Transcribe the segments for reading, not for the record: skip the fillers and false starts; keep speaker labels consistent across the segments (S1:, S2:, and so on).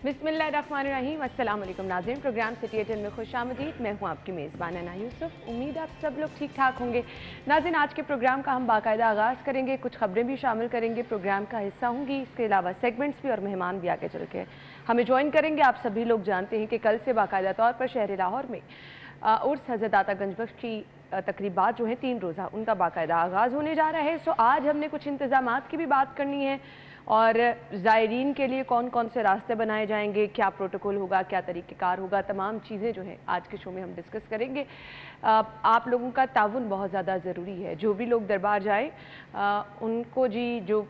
S1: बिस्मिल्लाहिर्रहमानिर्रहीम। अस्सलाम वालेकुम नाज़रीन, प्रोग्राम सिटी 18 में खुशामदीद। मैं हूँ आपकी मेज़बान अना यूसुफ। उम्मीद आप सब लोग ठीक ठाक होंगे। नाज़रीन, आज के प्रोग्राम का हम बाकायदा आगाज़ करेंगे, कुछ खबरें भी शामिल करेंगे, प्रोग्राम का हिस्सा होंगी। इसके अलावा सेगमेंट्स भी और मेहमान भी आगे चल के हमें ज्वाइन करेंगे। आप सभी लोग जानते हैं कि कल से बाकायदा तौर पर शहर लाहौर में उर्स हज़रत दाता गंजबख्श की तकरीबात जो हैं 3 रोज़ा उनका बाकायदा आगाज़ होने जा रहा है। सो आज हमने कुछ इंतज़ामात की भी बात करनी है और ज़ायरीन के लिए कौन कौन से रास्ते बनाए जाएंगे, क्या प्रोटोकॉल होगा, क्या तरीक़ेकार होगा, तमाम चीज़ें जो हैं आज के शो में हम डिस्कस करेंगे। आप लोगों का ताउन बहुत ज़्यादा ज़रूरी है। जो भी लोग दरबार जाएँ उनको जी जो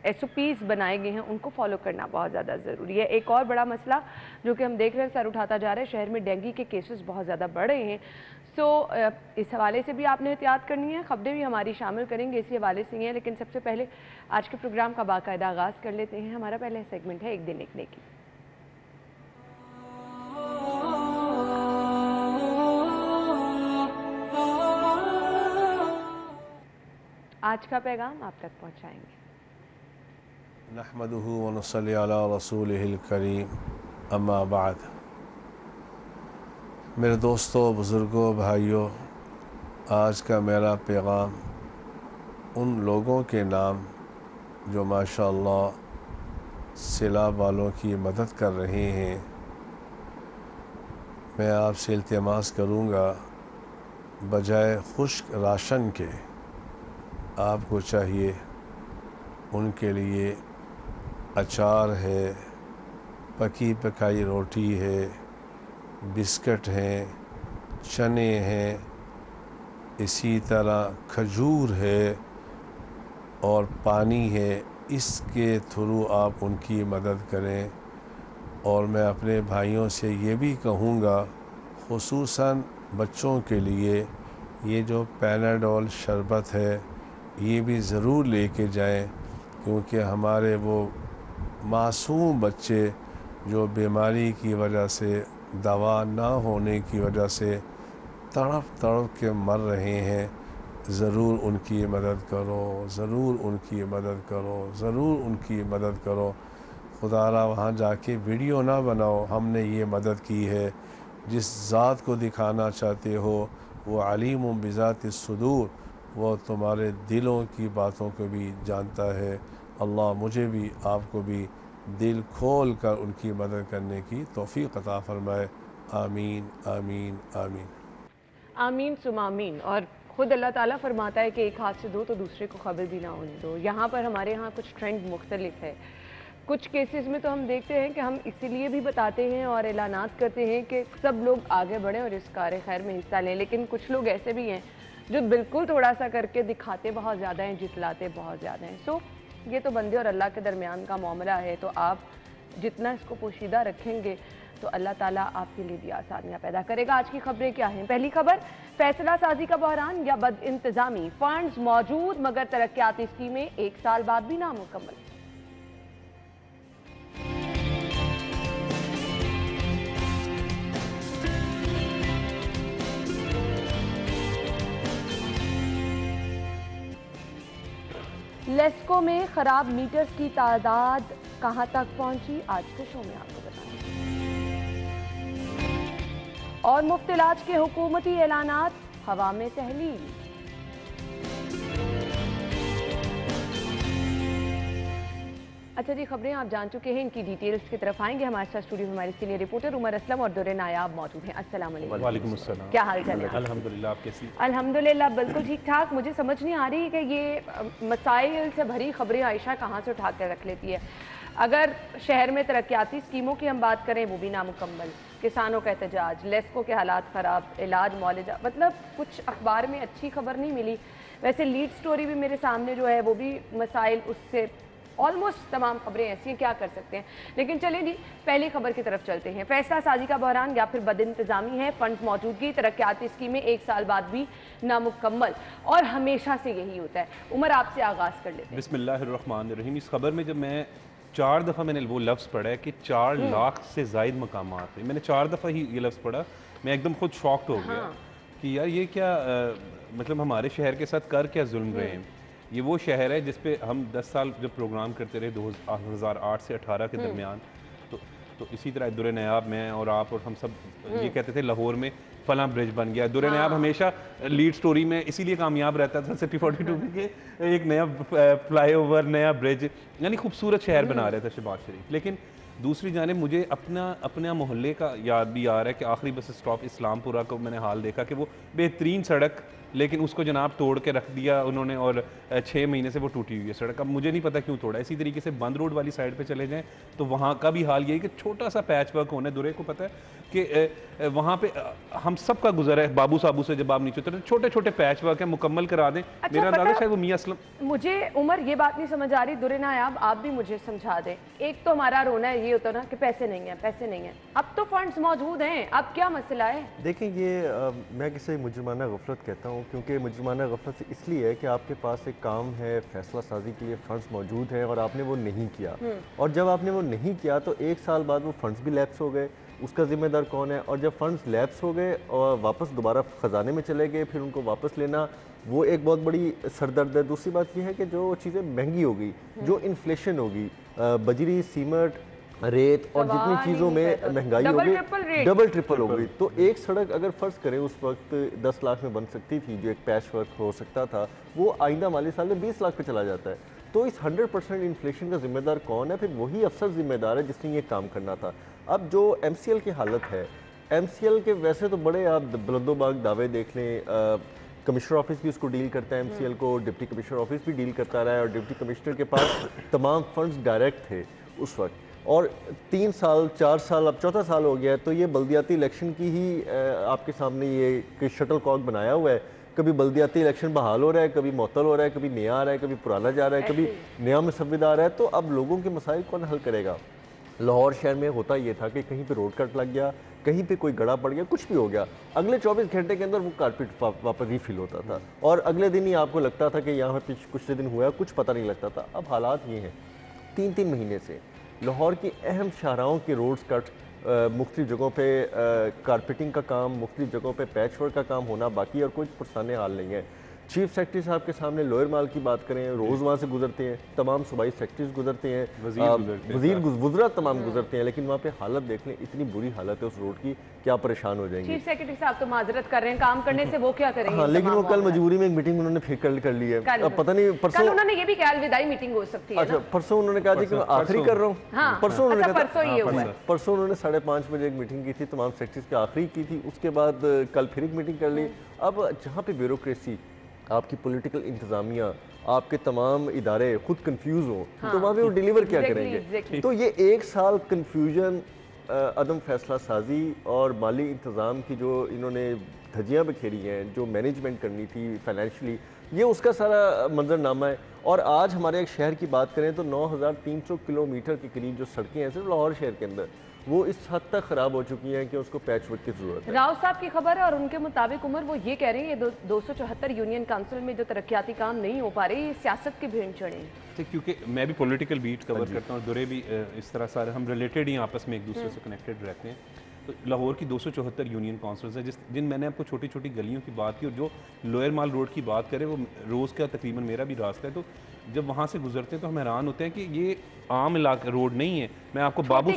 S1: SOPs बनाए गए हैं उनको फॉलो करना बहुत ज़्यादा ज़रूरी है। एक और बड़ा मसला जो कि हम देख रहे हैं सर उठाता जा रहा है, शहर में डेंगू के केसेस बहुत ज़्यादा बढ़ रहे हैं। सो इस हवाले से भी आपने एहतियात करनी है। खबरें भी हमारी शामिल करेंगे इसी हवाले से ही हैं, लेकिन सबसे पहले आज के प्रोग्राम का बाकायदा आगाज़ कर लेते हैं। हमारा पहला सेगमेंट है एक दिन एक नेकी। आज का पैगाम आप तक पहुँचाएंगे।
S2: नहमदुहु व नसल्ली अला रसूलिहिल करीम, अम्मा बाद। मेरे दोस्तों, बुज़ुर्गों, भाइयों, आज का मेरा पैगाम उन लोगों के नाम जो माशाअल्लाह सैलाब वालों की मदद कर रहे हैं। मैं आपसे इल्तिमास करूँगा, बजाय खुश्क राशन के आपको चाहिए उनके लिए अचार है, पकी पकाई रोटी है, बिस्किट हैं, चने हैं, इसी तरह खजूर है और पानी है। इसके थ्रू आप उनकी मदद करें। और मैं अपने भाइयों से ये भी कहूँगा, ख़ुसूसन बच्चों के लिए ये जो पैनाडोल शरबत है ये भी ज़रूर लेके जाएं, क्योंकि हमारे वो मासूम बच्चे जो बीमारी की वजह से, दवा ना होने की वजह से तड़प तड़प के मर रहे हैं। ज़रूर उनकी मदद करो, ज़रूर उनकी मदद करो, ज़रूर उनकी मदद करो। खुदारा वहाँ जाके वीडियो ना बनाओ, हमने ये मदद की है। जिस ज़ात को दिखाना चाहते हो वो अलीम बिज़ाति सुदूर, वो तुम्हारे दिलों की बातों को भी जानता है। अल्लाह मुझे भी आपको भी दिल खोल कर उनकी मदद करने की तौफीक अता फ़रमाए। आमीन आमीन आमीन
S1: आमीन सुम आमीन। और ख़ुद अल्लाह ताला फरमाता है कि एक हाथ से दो तो दूसरे को खबर भी ना होने दो। यहाँ पर हमारे यहाँ कुछ ट्रेंड मुख्तलिफ है। कुछ केसेस में तो हम देखते हैं कि हम इसीलिए भी बताते हैं और ऐलानात करते हैं कि सब लोग आगे बढ़ें और इस कार खैर में हिस्सा लें, लेकिन कुछ लोग ऐसे भी हैं जो बिल्कुल थोड़ा सा करके दिखाते बहुत ज़्यादा हैं, जितलाते बहुत ज़्यादा हैं। सो ये तो बंदे और अल्लाह के दरमियान का मामला है। तो आप जितना इसको पोशीदा रखेंगे तो अल्लाह ताला आपके लिए भी आसानियाँ पैदा करेगा। आज की खबरें क्या हैं? पहली खबर, फैसला साजी का बहरान या बद इंतज़ामी, फंड्स मौजूद मगर तरक्याती स्कीमें 1 साल बाद भी नामुकम्मल। लेस्को में खराब मीटर्स की तादाद कहां तक पहुंची, आज के शो में आपको बताएंगे। और मुफ्त इलाज के हुकूमती ऐलानात हवा में तहलील। अच्छा जी, खबरें आप जान चुके हैं, इनकी डिटेल्स की तरफ आएंगे। हमारे साथ स्टूडियो में हमारे सीनियर रिपोर्टर उमर असलम और दुर्रे नायाब मौजूद हैं। अस्सलाम वालेकुम।
S3: वालेकुम अस्सलाम।
S1: क्या हाल चाल है?
S3: अल्हम्दुलिल्लाह, आप कैसी?
S1: अल्हम्दुलिल्लाह बिल्कुल ठीक ठाक। मुझे समझ नहीं आ रही कि ये मसाइल से भरी खबरें आयशा कहाँ से उठा कर रख लेती है। अगर शहर में तरक्याती स्कीमों की हम बात करें वो भी नामुकम्मल, किसानों का एहतजाज, लेस्को के हालात ख़राब, इलाज मौलजा, मतलब कुछ अखबार में अच्छी खबर नहीं मिली। वैसे लीड स्टोरी भी मेरे सामने जो है वो भी मसाइल उससे ऑलमोस्ट तमाम खबरें ऐसी हैं, क्या कर सकते हैं। लेकिन चलिए जी, पहली खबर की तरफ चलते हैं। फैसला साजी का बहरान या फिर बदइंतजामी है, फंड्स मौजूदगी, तरक्याती स्कीमें 1 साल बाद भी नामुकम्मल, और हमेशा से यही होता है। उमर, आपसे आगाज़ कर लेते हैं।
S3: बिस्मिल्लाहिर्रहमानिर्रहीम। इस खबर में जब मैं 4 दफ़ा मैंने वो लफ्ज़ पढ़ा है कि 4 लाख से ज़ायद मकामात हैं, मैंने 4 दफ़ा ही ये लफ्ज़ पढ़ा, मैं एकदम खुद शॉक्ड हो गया कि यार ये क्या मतलब हमारे शहर के साथ कर क्या जुल्म रहे हैं। ये वो शहर है जिस पे हम 10 साल जब प्रोग्राम करते रहे 2008 से 18 के दरमियान, तो तो इसी तरह दुर नयाब, मैं और आप और हम सब ये कहते थे लाहौर में फला ब्रिज बन गया। दुर नयाब हमेशा लीड स्टोरी में इसीलिए कामयाब रहता था सिटी 42 में कि एक नया फ्लाईओवर, नया ब्रिज, यानी खूबसूरत शहर बना रहे थे शहबाज शरीफ। लेकिन दूसरी जानिब मुझे अपना मोहल्ले का याद भी आ रहा है कि आखिरी बस स्टॉप इस्लामपुरा को मैंने हाल देखा कि वो बेहतरीन सड़क, लेकिन उसको जनाब तोड़ के रख दिया उन्होंने और 6 महीने से वो टूटी हुई है सड़क। अब मुझे नहीं पता क्यों तोड़ा। इसी तरीके से बंद रोड वाली साइड पे चले जाएं तो वहाँ का भी हाल यही कि छोटा सा पैच वर्क होने, दुरे को पता है कि वहाँ पे हम सब का गुजर है बाबू साबू से, जब आप नीचे उतरे छोटे छोटे पैच वर्क है, मुकम्मल करा दें।
S1: अच्छा,
S3: मेरा अंदाजा शायद वो मियां असलम।
S1: मुझे उमर ये बात नहीं समझ आ रही, दुरे नायाब आप भी मुझे समझा दें। एक तो हमारा रोना है ये होता ना कि पैसे नहीं है, पैसे नहीं है, अब तो फंड्स मौजूद हैं, अब क्या मसला है?
S4: देखें ये मैं किसे मुजरमाना गफलत कहता हूँ, क्योंकि मुजरमाना गफलत से इसलिए है कि आपके पास एक काम है, फैसला साजी के लिए फंड्स मौजूद हैं और आपने वो नहीं किया, और जब आपने वो नहीं किया तो 1 साल बाद वो फंड्स भी लैप्स हो गए। उसका जिम्मेदार कौन है? और जब फंड्स लैप्स हो गए और वापस दोबारा ख़जाने में चले गए, फिर उनको वापस लेना वो एक बहुत बड़ी सरदर्द है। दूसरी बात यह है कि जो चीज़ें महंगी होगी, जो इन्फ्लेशन होगी, बजरी, सीमेंट, रेत और जितनी चीज़ों में महंगाई होगी, डबल ट्रिपल हो गई। तो एक सड़क अगर फ़र्ज़ करें उस वक्त 10 लाख में बन सकती थी, जो एक पैच वर्क हो सकता था, वो आइंदा माली साल में 20 लाख पे चला जाता है। तो इस 100% इन्फ्लेशन का जिम्मेदार कौन है? फिर वही अफसर जिम्मेदार है जिसने ये काम करना था। अब जो MCL की हालत है, MCL के वैसे तो बड़े आप बुलंदोबाग दावे देख लें, कमिश्नर ऑफिस भी उसको डील करता है, MCL को डिप्टी कमिश्नर ऑफिस भी डील करता रहा है, और डिप्टी कमिश्नर के पास तमाम फंड्स डायरेक्ट थे उस वक्त, और 3 साल 4 साल अब चौथा साल हो गया है। तो ये बल्दियाती इलेक्शन की ही आपके सामने ये शटल कॉक बनाया हुआ है। कभी बल्दियाती इलेक्शन बहाल हो रहा है, कभी मुअत्तल हो रहा है, कभी नया आ रहा है, कभी पुराना जा रहा है, कभी नया मुसव्विद आ रहा है। तो अब लोगों के मसाइल कौन हल करेगा? लाहौर शहर में होता ये था कि कहीं पे रोड कट लग गया, कहीं पे कोई गड़ा पड़ गया, कुछ भी हो गया, अगले 24 घंटे के अंदर वो कारपेट वापस रिफिल होता था, और अगले दिन ही आपको लगता था कि यहाँ पे कुछ दिन हुआ है, कुछ पता नहीं लगता था। अब हालात ये हैं, 3-3 महीने से लाहौर की अहम शाहराहों के रोड्स कट, मुख्तलिफ जगहों पे कारपेटिंग का काम, मुख्तलिफ जगहों पे पैच वर्क का काम होना बाकी, और कोई पुरसाने हाल नहीं है। चीफ सेक्रेटरी साहब के सामने लोअर माल की बात करें, रोज़ वहाँ से गुजरते हैं, तमाम सूबाई सेक्रेटरीज गुजरते हैं, वजीर वज़रा तमाम गुजरते हैं, लेकिन वहाँ पे हालत देख लें, इतनी बुरी हालत है उस रोड की, क्या परेशान हो जाएंगे।
S1: चीफ सेक्रेटरी साहब तो माजरत कर रहे हैं, काम करने से वो क्या करेंगे?
S4: हाँ, लेकिन वो कल मजबूरी में एक मीटिंग उन्होंने फिर कर ली है। अब पता नहीं परसों
S1: उन्होंने ये भी कहा अलविदाई मीटिंग हो सकती है।
S4: अच्छा, परसों उन्होंने कहा कि मैं आखिरी कर रहा हूँ। परसों उन्होंने परसों उन्होंने 5:30 बजे एक मीटिंग की थी, तमाम सेक्रेटरीज की आखिरी की थी, उसके बाद कल फिर एक मीटिंग कर ली। अब जहाँ पे ब्यूरोक्रेसी, आपकी पॉलिटिकल इंतजामिया, आपके तमाम इदारे खुद कंफ्यूज हो, तो वहाँ पे वो डिलीवर क्या करेंगे? तो ये 1 साल कंफ्यूजन, अदम फैसला साजी और माली इंतज़ाम की जो इन्होंने धज्जियाँ बिखेरी हैं, जो मैनेजमेंट करनी थी फाइनेंशियली, ये उसका सारा मंजरनामा है। और आज हमारे एक शहर की बात करें तो 9300 किलोमीटर के करीब जो सड़कें हैं सिर्फ लाहौर शहर के अंदर, वो इस हद तक ख़राब हो चुकी हैं कि उसको पैच वर्क की ज़रूरत है।
S1: राव साहब की खबर है, और उनके मुताबिक उमर वो ये कह रहे हैं ये 274 यूनियन काउंसिल में जो तरक्याती काम नहीं हो पा रहे, ये सियासत की भेंट चढ़े हैं।
S3: क्योंकि मैं भी पॉलिटिकल बीट कवर करता हूँ, दुरे भी इस तरह सारे हम रिलेटेड ही आपस में एक दूसरे से कनेक्टेड रहते हैं। तो लाहौर की 274 यूनियन काउंसिल्स हैं, जिन मैंने आपको छोटी छोटी गलियों की बात की, और जो लोअर माल रोड की बात करें वो रोज़ का तकरीबन मेरा भी रास्ता है। तो जब वहाँ से गुजरते हैं तो हम हैरान होते हैं कि ये आम इलाका रोड नहीं है। मैं आपको बाबू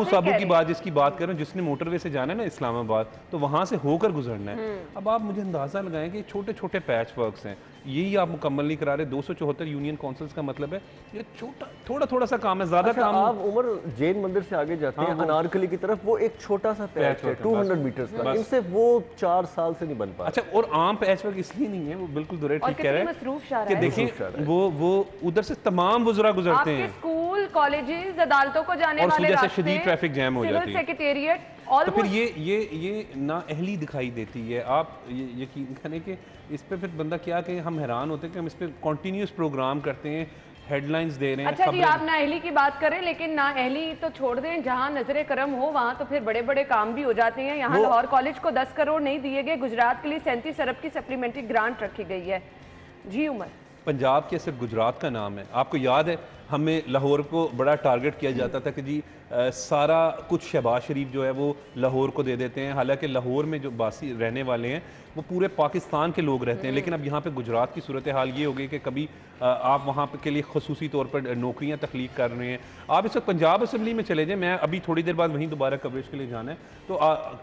S3: साबू की बात जिसकी बात कर रहा हूँ, जिसने मोटरवे से जाना है ना इस्लामाबाद, तो वहाँ से होकर गुजरना है। अब आप मुझे अंदाज़ा लगाएं कि छोटे छोटे पैच वर्क्स हैं, यही आप मुकम्मल नहीं करा रहे। 274 यूनियन काउंसिल्स का मतलब है ये छोटा थोड़ा सा काम है, ज्यादा काम।
S4: आप उमर जैन मंदिर से आगे जाते हैं अनारकली की तरफ, वो एक छोटा सा पैच है 200 मीटर्स का, इनसे वो 4 साल से नहीं बन पा।
S3: अच्छा, और आम पैच वर्क इसलिए नहीं है, वो बिल्कुल दुरे ठीक कह रहे हैं कि देखिए वो उधर से तमाम वज़रा गुजरते हैं,
S1: स्कूल, कॉलेजेस, अदालतों को जाने वाले
S3: रास्ते, शदीद ट्रैफिक जैम हो जाती है,
S1: सेक्रेटेरिएट,
S3: तो फिर ये नाअहली दिखाई देती है। आप यकीन करें कि इस पे फिर बंदा क्या कहे, हम हैरान होते हैं कि हम इस पे कॉन्टीन्यूस प्रोग्राम करते हैं, हेडलाइंस दे रहे हैं।
S1: अच्छा जी, आप नाअहली की बात करें, लेकिन नाअहली तो छोड़ दें, जहां नजरे करम हो वहां तो फिर बड़े बड़े काम भी हो जाते हैं। यहाँ लाहौर कॉलेज को 10 करोड़ नहीं दिए गए, गुजरात के लिए 37 अरब की सप्लीमेंट्री ग्रांट रखी गई है। जी उमर,
S3: पंजाब के सिर्फ गुजरात का नाम है। आपको याद है हमें लाहौर को बड़ा टारगेट किया जाता था कि जी सारा कुछ शहबाज शरीफ जो है वो लाहौर को दे देते हैं, हालांकि लाहौर में जो बासी रहने वाले हैं वो पूरे पाकिस्तान के लोग रहते हैं। लेकिन अब यहाँ पे गुजरात की सूरत हाल ये हो गई कि कभी आप वहाँ पे के लिए खसूसी तौर पर नौकरियाँ तख्लीक कर रहे हैं। आप इस वक्त पंजाब असम्बली में चले जाएँ, मैं अभी थोड़ी देर बाद वहीं दोबारा कवरेज के लिए जाना है, तो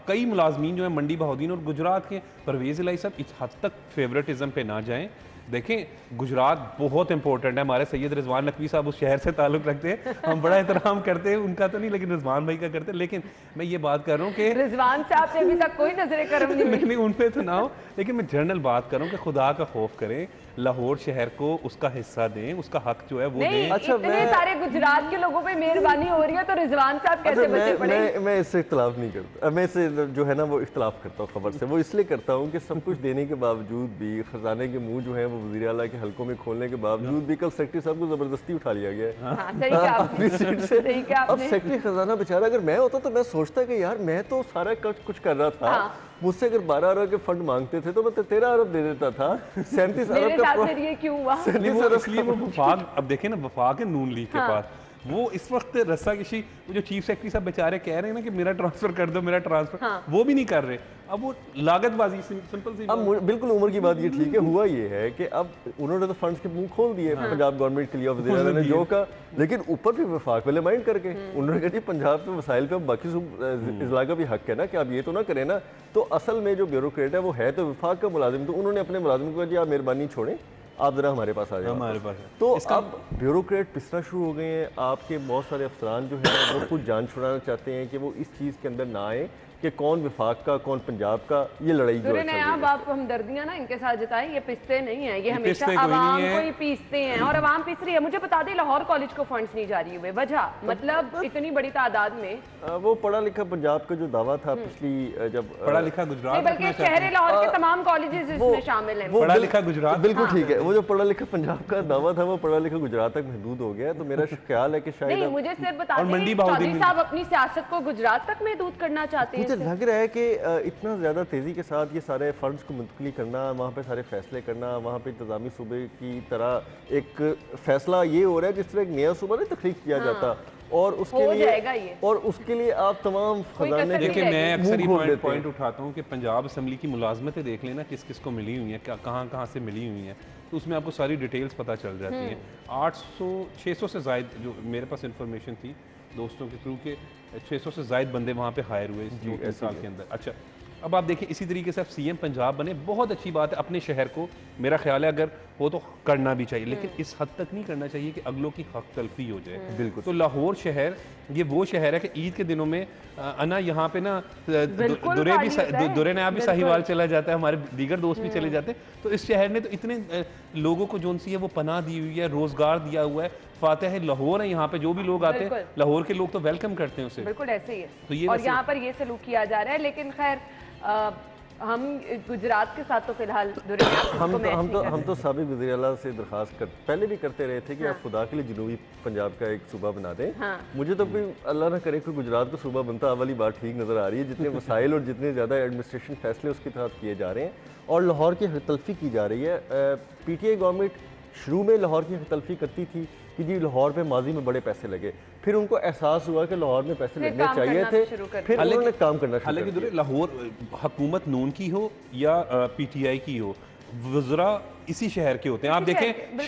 S3: कई मुलाजमीन जो है मंडी बहाउद्दीन और गुजरात के परवेज़ इलाही साहब इस हद तक फेवरेटिज्म पे ना जाएँ। देखें गुजरात बहुत इंपॉर्टेंट है, हमारे सैयद रिजवान नकवी साहब उस शहर से ताल्लुक़ रखते हैं, हम बड़ा एहतराम करते हैं उनका तो नहीं लेकिन रिजवान भाई का करते हैं। लेकिन मैं ये बात कर रहा हूँ कि
S1: रिजवान साहब से अभी तक कोई नजर करम नहीं
S3: उन पे तो ना हो, लेकिन मैं जनरल बात कर रहा हूँ कि खुदा का खौफ करें, लाहौर शहर को उसका हिस्सा दें, उसका हक जो है वो दें।
S4: अच्छा,
S1: इतने सारे गुजरात के लोगों पे मेहरबानी हो रही है तो रिजवान साहब कैसे बचे पड़े?
S4: मैं इससे इख्तलाफ नहीं करता, मैं इससे जो है ना वो इख्तलाफ करता हूँ खबर से। वो इसलिए करता हूँ कि सब कुछ देने के बावजूद भी खजाने के मुंह जो है वो वज़ीर आला के हल्कों में खोलने के बावजूद भी कल सेक्रेटरी साहब को जबरदस्ती उठा लिया गया है।
S1: हाँ, सही कहा आपने, सही कहा
S4: अब
S1: आपने।
S4: सेक्रेटरी खजाना बेचारा अगर मैं होता तो मैं सोचता कि यार मैं तो सारा कुछ कर रहा था, मुझसे अगर 12 अरब के फंड मांगते थे तो मैं 13 अरब दे देता था। 37
S1: मेरे
S4: अरब
S1: साथ फिर ये क्यों हुआ?
S3: इसलिए वो वफाक, अब देखें ना वफाक है नून लीग के पास, वो इस वक्त रस्सा किसी वो जो चीफ सेक्रेटरी साहब बेचारे कह रहे हैं ना कि मेरा ट्रांसफर कर दो, मेरा ट्रांसफर, वो भी नहीं कर रहे। अब वो लागतबाजी सिंपल सी
S4: अब बिल्कुल उमर की बात ये ठीक है, हुआ ये है कि अब उन्होंने तो फंड्स के मुंह खोल दिए पंजाब गवर्नमेंट के लिए, वज़ीर आला ने जो का, लेकिन ऊपर भी वफाक वाले माइंड करके उन्होंने कहा जी पंजाब के वसाइल पे बाकी इजला का भी हक है ना कि आप ये तो ना करें ना। तो असल में जो ब्यूरोक्रेट है वो है तो वफाक का मुलाजिम, तो उन्होंने अपने मुलाजिम को कहा जी आप मेहरबानी छोड़ें, आप जरा हमारे पास आ जाओ,
S3: हमारे पास।
S4: तो अब ब्यूरोक्रेट पिसना शुरू हो गए हैं। आपके बहुत सारे अफसरान जो है वो खुद जान छुड़ाना चाहते हैं कि वो इस चीज़ के अंदर ना आए कि कौन विफाक का कौन पंजाब का, ये लड़ाई जो है
S1: आप हमदर्दियां ना इनके साथ जताएं, ये पिसते नहीं है, ये हमेशा आवाम को ही पीसते हैं और आवाम पिस रही है। मुझे बता दें लाहौर कॉलेज को फंड्स नहीं जारी हुए, वजह मतलब इतनी बड़ी तादाद में
S4: वो पढ़ा लिखा पंजाब का जो दावा था पिछली जब
S3: पढ़ा लिखा गुजरात,
S1: बल्कि शहर लाहौर के तमाम कॉलेजेस इसमें शामिल हैं।
S3: पढ़ा लिखा गुजरात
S4: बिल्कुल ठीक है, वो जो पढ़ा लिखा पंजाब का दावा था वो पढ़ा लिखा गुजरात तक महदूद हो गया। तो मेरा ख्याल है कि शायद
S1: मुझे सिर्फ बता दें चौधरी साहब अपनी सियासत को गुजरात तक महदूद करना चाहते हैं।
S4: मुझे लग रहा है कि इतना ज़्यादा तेज़ी के साथ ये सारे फंड्स को मुंतकिल करना, वहाँ पे सारे फैसले करना, वहाँ पे इंतज़ामी सूबे की तरह एक फ़ैसला ये हो रहा है जिस तरह एक नया सूबा नहीं तख्लीक किया जाता, और उसके लिए आप तमाम खजाने।
S3: देखिए मैं अक्सर ही पॉइंट उठाता हूँ कि पंजाब असम्बली की मुलाजमतें देख लेना किस किस को मिली हुई हैं, कहाँ से मिली हुई हैं, तो उसमें आपको सारी डिटेल्स पता चल जाती हैं। 600 से ज़ायद जो मेरे पास इंफॉर्मेशन थी दोस्तों के थ्रू के 600 से ज़ायद बंदे वहाँ पे हायर हुए इस 2-3 साल के अंदर। अच्छा, अब आप देखिए इसी तरीके से आप सीएम पंजाब बने, बहुत अच्छी बात है, अपने शहर को मेरा ख्याल है अगर वो तो करना भी चाहिए, लेकिन इस हद तक नहीं करना चाहिए कि अगलों की हक तलफी हो जाए। बिल्कुल। तो लाहौर शहर ये वो शहर है कि ईद के दिनों में अना यहाँ पे ना दुरे नया भी साहिवाल चला जाता है, हमारे दीगर दोस्त भी चले जाते हैं। तो इस शहर ने तो इतने लोगों को जो सी है वो पनाह दी हुई है, रोजगार दिया हुआ है, फातेह है लाहौर है, यहाँ पे जो भी लोग आते हैं लाहौर के लोग तो वेलकम करते हैं उसे।
S1: बिल्कुल ऐसे ही है, तो ये और यहाँ पर ये सलूक किया जा रहा है। लेकिन खैर हम गुजरात के साथ तो फिलहाल
S4: हम तो साबिक वज़ीर आला से दरखास्त पहले भी करते रहे थे कि आप खुदा के लिए जनूबी पंजाब का एक सूबा बना दें। मुझे तो कोई अल्लाह ना करे कोई गुजरात का सूबा बनता, वाली बात ठीक नज़र आ रही है, जितने वसाइल और जितने ज़्यादा एडमिनिस्ट्रेशन फैसले उसके तहत किए जा रहे हैं और लाहौर की हतलफी की जा रही है। PTI गवर्नमेंट शुरू में लाहौर की हतलफी करती थी कि जी लाहौर पे माजी में बड़े पैसे लगे, फिर उनको एहसास हुआ कि लाहौर में पैसे लगने चाहिए थे, फिर उन्होंने काम करना शुरू कर दिया।
S3: लाहौर हुकूमत नून की हो या PTI की हो, वज़रा इसी शहर के होते हैं। आप देखें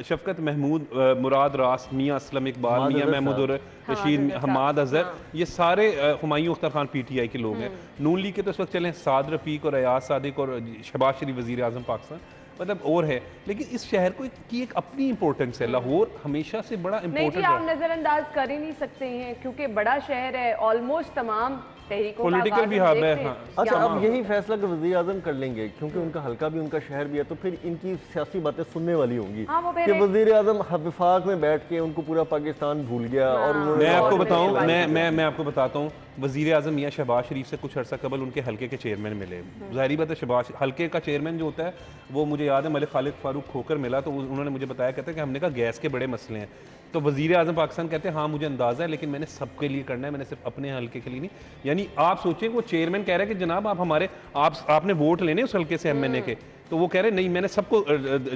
S3: शफकत महमूद, मुराद रास, मियाँ असलम इकबाल, मियाँ महमूद रशीद, हमाद अजहर, ये सारे हुमायूं अख्तर खान PTI के लोग हैं। नून लीग के तो इस वक्त चलें साद रफ़ीक और अयाज सादिक और शहबाज शरीफ वज़ीर आज़म पाकिस्तान, मतलब और है, लेकिन इस शहर को की एक अपनी इंपॉर्टेंस है। लाहौर हमेशा से बड़ा इंपॉर्टेंट है,
S1: आप नजरअंदाज कर ही नहीं सकते हैं क्योंकि बड़ा शहर है, ऑलमोस्ट तमाम
S3: पॉलिटिकल भी हब है। हाँ।
S4: अच्छा, अब यही फैसला कि वज़ीर आज़म कर लेंगे क्योंकि उनका हल्का भी उनका शहर भी है, तो फिर इनकी सियासी बातें सुनने वाली होंगी कि वज़ीर आज़म वफाक में बैठ के उनको पूरा पाकिस्तान भूल गया। और
S3: मैं आपको बताऊं, मैं आपको बताता हूँ, वज़ीर आज़म मियाँ शहबाज शरीफ से कुछ अर्सा कबल उनके हल्के के चेयरमैन मिले। ज़ाहिरी बात है शहबाज हल्के का चेयरमैन जो होता है वो मुझे याद है मलिक खालिद फारूक खोकर मिला, तो उन्होंने मुझे बताया, कहते हैं कि हमने कहा गैस के बड़े मसले हैं, तो वज़ीर आज़म पाकिस्तान कहते हैं हाँ मुझे अंदाज़ा है लेकिन मैंने सबके लिए करना है, मैंने सिर्फ अपने हल्के के लिए नहीं। यानी आप सोचें वो चेयरमैन कह रहा है कि जनाब आप हमारे आपने वोट लेने उस हल्के से MNA के, तो वो कह रहे नहीं मैंने सबको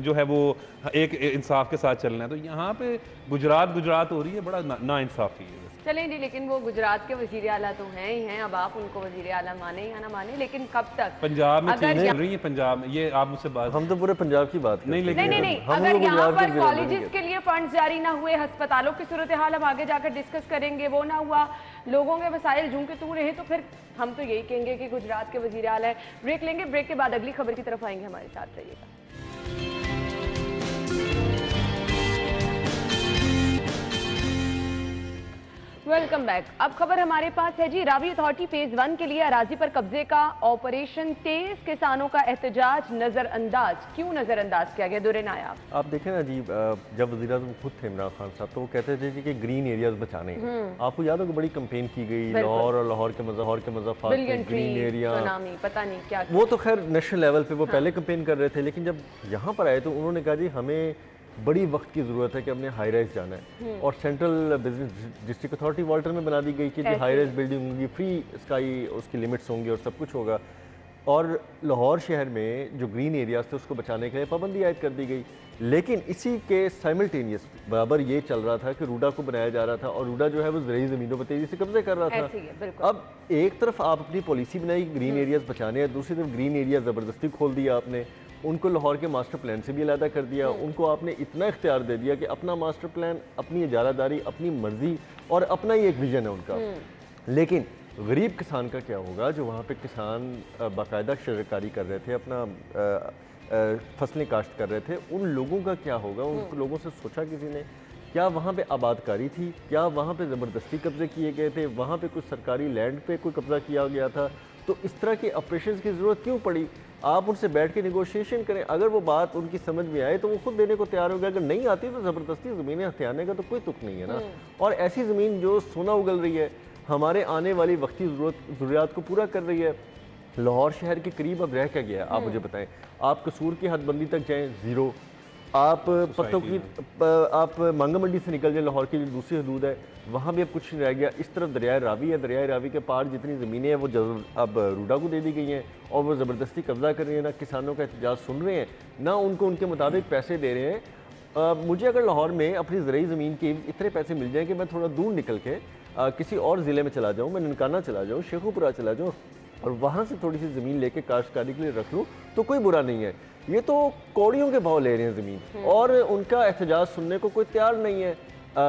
S3: जो है वो एक इंसाफ के साथ चलना है। तो यहाँ पे गुजरात हो रही है, बड़ा ना इंसाफी है।
S1: चलें जी, लेकिन वो गुजरात के वजीर आला तो हैं ही हैं, अब आप उनको वजीर आला माने या ना माने, लेकिन कब तक
S3: पंजाब में
S1: अगर
S3: चल रही है, पंजाब में ये आप मुझसे बात
S4: हम तो पूरे पंजाब की बात
S3: नहीं,
S4: करते हैं।
S1: नहीं,
S4: हम
S1: अगर
S4: लोग
S1: यहाँ
S4: गुजरात
S1: पर
S4: के जिले में
S1: कॉलेजेस
S4: नहीं
S1: के लिए फंड्स जारी ना हुए, अस्पतालों की सूरत हाल हम आगे जाकर डिस्कस करेंगे, वो ना हुआ, लोगों के वसाइल झूम के तू रहे, तो फिर हम तो यही कहेंगे कि गुजरात के वजीर आला है। ब्रेक लेंगे, ब्रेक के बाद अगली खबर की तरफ आएंगे, हमारे साथ रहिएगा। Welcome back. अब खबर हमारे पास है जी, रावी अथॉरिटी फेज 1 के लिए अराजी पर कब्जे का ऑपरेशन तेज, किसानों का एहतजाज नजरअंदाज। क्यों नजरअंदाज किया गया, दुरे नायाब?
S4: आप देखें ना जी, जब वज़ीर-ए-आज़म खुद थे इमरान खान साहब, तो वो कहते थे जी कि ग्रीन एरियाज बचाने हैं। आपको याद होगा बड़ी कंपेन की गई, लाहौर और लाहौर के मज़ाफ़ात में ग्रीन एरिया,
S1: पता नहीं क्या।
S4: वो तो खैर नेशनल लेवल पे वो पहले कंपेन कर रहे थे, लेकिन जब यहाँ पर आए तो उन्होंने कहा जी हमें बड़ी वक्त की ज़रूरत है कि हमने हाई राइज जाना है, और central business district authority Walter में बना दी गई कि जी हाई राइज बिल्डिंग होंगी, फ्री स्काई उसकी लिमिट्स होंगी और सब कुछ होगा। और लाहौर शहर में जो ग्रीन एरियाज थे उसको बचाने के लिए पाबंदी आयद कर दी गई। लेकिन इसी के साइमल्टेनियस बराबर ये चल रहा था कि रूडा को बनाया जा रहा था, और रूडा जो है वो ज़रूरी ज़मीनों पर तेज़ी से कब्जे कर रहा था। अब एक तरफ आप अपनी पॉलिसी बनाई ग्रीन एरियाज बचाने हैं, दूसरी तरफ ग्रीन एरिया ज़बरदस्ती खोल दिया आपने, उनको लाहौर के मास्टर प्लान से भी अलहदा कर दिया, उनको आपने इतना इख्तियार दे दिया कि अपना मास्टर प्लान, अपनी इजारादारी, अपनी मर्जी और अपना ही एक विजन है उनका। लेकिन गरीब किसान का क्या होगा जो वहाँ पे किसान बाकायदा शरकारी कर रहे थे, अपना फसलें काश्त कर रहे थे, उन लोगों का क्या होगा? उन लोगों से सोचा किसी ने? क्या वहाँ पे आबादकारी थी? क्या वहाँ पे ज़बरदस्ती कब्जे किए गए थे? वहाँ पे कुछ सरकारी लैंड पे कोई कब्जा किया गया था? तो इस तरह के ऑपरेशन की ज़रूरत क्यों पड़ी? आप उनसे बैठ के निगोशिएशन करें, अगर वो बात उनकी समझ में आए तो वो खुद देने को तैयार हो गया, अगर नहीं आती तो ज़बरदस्ती ज़मीनें हथियाने का तो कोई तुक नहीं है ना। और ऐसी ज़मीन जो सोना उगल रही है, हमारे आने वाली वक्ती ज़रूरियात को पूरा कर रही है। लाहौर शहर के करीब अब रह क्या गया है, आप मुझे बताएं। आप कसूर की हदबंदी तक जाएँ, ज़ीरो। आप पत्तों की आप मांगा मंडी से निकल जाए, लाहौर की जो दूसरी हदूद है, वहाँ भी अब कुछ नहीं रह गया। इस तरफ दरिया रावी है, दरिया रावी के पार जितनी ज़मीनें हैं वो अब रूडा को दे दी गई हैं, और वो ज़बरदस्ती कब्जा कर रही है। ना किसानों का एहतजाज सुन रहे हैं, ना उनको उनके मुताबिक पैसे दे रहे हैं। मुझे अगर लाहौर में अपनी ज़रूरी ज़मीन के इतने पैसे मिल जाएँ कि मैं थोड़ा दूर निकल के किसी और ज़िले में चला जाऊँ, मैं ननकाना चला जाऊँ, शेखुपुरा चला जाऊँ, और वहाँ से थोड़ी सी ज़मीन लेके काश्तकारी के लिए रख लूँ, तो कोई बुरा नहीं है। ये तो कौड़ियों के भाव ले रहे हैं ज़मीन, और उनका एहतजाज सुनने को कोई तैयार नहीं है।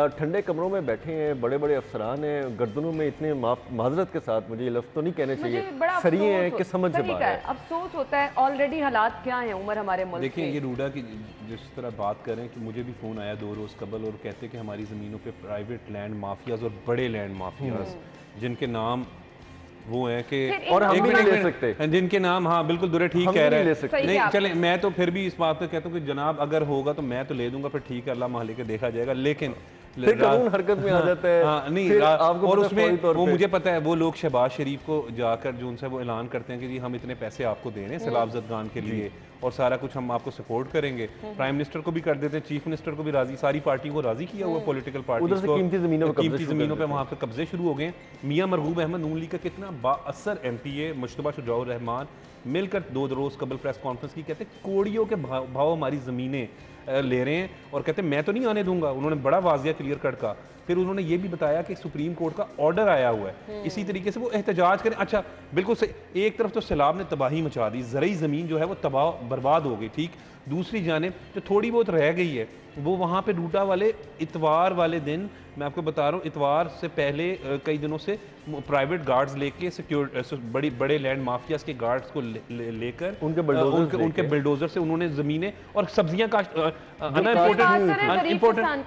S4: ठंडे कमरों में बैठे हैं, बड़े बड़े अफसरान हैं, गर्दनों में इतने माजरत के साथ, मुझे ये लफ्ज़ तो नहीं कहने चाहिए, सरिये हैं कि समझ से बाहर है।
S1: अफसोस होता है, ऑलरेडी हालात क्या हैं उमर हमारे मुल्क
S3: देखिए ये रूडा की जिस तरह बात करें कि मुझे भी फ़ोन आया 2 रोज़ कबल, और कहते हैं कि हमारी ज़मीनों पे प्राइवेट लैंड माफियाज और बड़े लैंड माफियाज जिनके नाम वो है कि
S4: और हम भी नहीं ले सकते,
S3: जिनके नाम, हाँ बिल्कुल दुरे ठीक कह रहे हैं।
S1: नहीं
S3: चले, मैं तो फिर भी इस बात पे कहता हूँ कि जनाब अगर होगा तो मैं तो ले दूंगा, फिर ठीक है, अल्लाह महले के देखा जाएगा। लेकिन
S4: कानून हरकत में आ जाता है।
S3: हाँ नहीं, और उसमें वो मुझे पता है, वो लोग शहबाज शरीफ को जाकर जो उनसे वो ऐलान करते हैं कि जी हम इतने पैसे आपको दे रहे हैं सैलाब ज़दगान के लिए, और सारा कुछ हम आपको सपोर्ट करेंगे। प्राइम मिनिस्टर को भी कर देते हैं, चीफ मिनिस्टर को भी राजी, सारी पार्टी को राजी किया हुआ, पॉलिटिकल पार्टी को
S4: कीमती ज़मीनों
S3: पे वहाँ पे कब्जे शुरू हो गए। मियाँ मरगूब अहमद नून लीग का कितना बाअसर MPA मुश्तबा शुजाउर रहमान मिलकर 2 रोज़ कबल प्रेस कॉन्फ्रेंस की, कहते कोड़ियों के भाव हमारी ज़मीनें ले रहे हैं, और कहते मैं तो नहीं आने दूंगा। उन्होंने बड़ा वाजिया क्लियर कट का। फिर उन्होंने ये भी बताया कि सुप्रीम कोर्ट का ऑर्डर आया हुआ है, इसी तरीके से वो एहतजाज करें। अच्छा बिल्कुल सही, एक तरफ तो सैलाब ने तबाही मचा दी, ज़रूरी ज़मीन जो है वो तबाह बर्बाद हो गई, ठीक। दूसरी जानिब जो थोड़ी बहुत रह गई है वो वहाँ पे रूडा वाले इतवार वाले दिन, मैं आपको बता रहा हूँ, इतवार से पहले कई दिनों से प्राइवेट गार्ड्स लेके बड़े लैंड माफियाज के गार्ड्स को लेकर उनके बिल्डोजर से उन्होंने ज़मीनें और सब्जियां काश्त।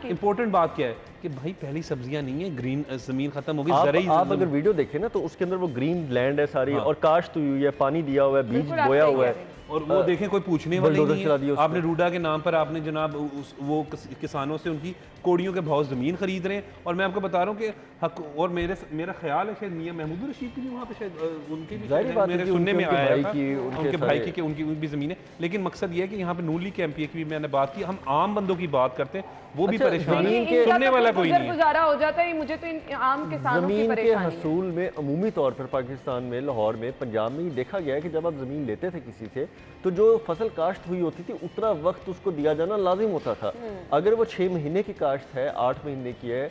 S3: इम्पोर्टेंट बात क्या है कि भाई पहली सब्जियां नहीं है, ग्रीन ज़मीन खत्म हो गई।
S4: आप अगर वीडियो देखें ना तो उसके अंदर वो ग्रीन लैंड है सारी, और काश्त हुई है, पानी दिया हुआ है, बीज बोया हुआ है,
S3: और वो देखें कोई पूछने वाला नहीं है। आपने रूडा के नाम पर आपने जनाब वो किसानों से उनकी कोड़ियों के भाव ज़मीन खरीद रहे हैं। और मैं आपको बता रहा हूँ कि हक, और मेरा ख्याल है शायद मियां महमूद रशीद की भी वहाँ पे शायद उनकी भी मेरे सुनने में आया था, उनके भाई की उनकी भी ज़मीन है। लेकिन मकसद ये है कि यहाँ पे नून लीग के MPA की भी मैंने बात की, हम आम बंदों की बात करते हैं, वो भी
S4: अच्छा,
S3: परेशान
S4: जमीन
S3: है,
S4: के-
S3: सुनने वाला कोई नहीं है।
S1: गुजारा हो जाता है, मुझे तो इन आम किसानों की
S4: ज़मीन के
S1: परेशानी है।
S4: हसूल में अमूमी तौर पर पाकिस्तान में, लाहौर में, पंजाब में ये देखा गया है कि जब आप ज़मीन लेते थे किसी से तो जो फसल काश्त हुई होती थी उतना वक्त उसको दिया जाना लाजिम होता था। अगर वो 6 महीने की काश्त है, 8 महीने की है,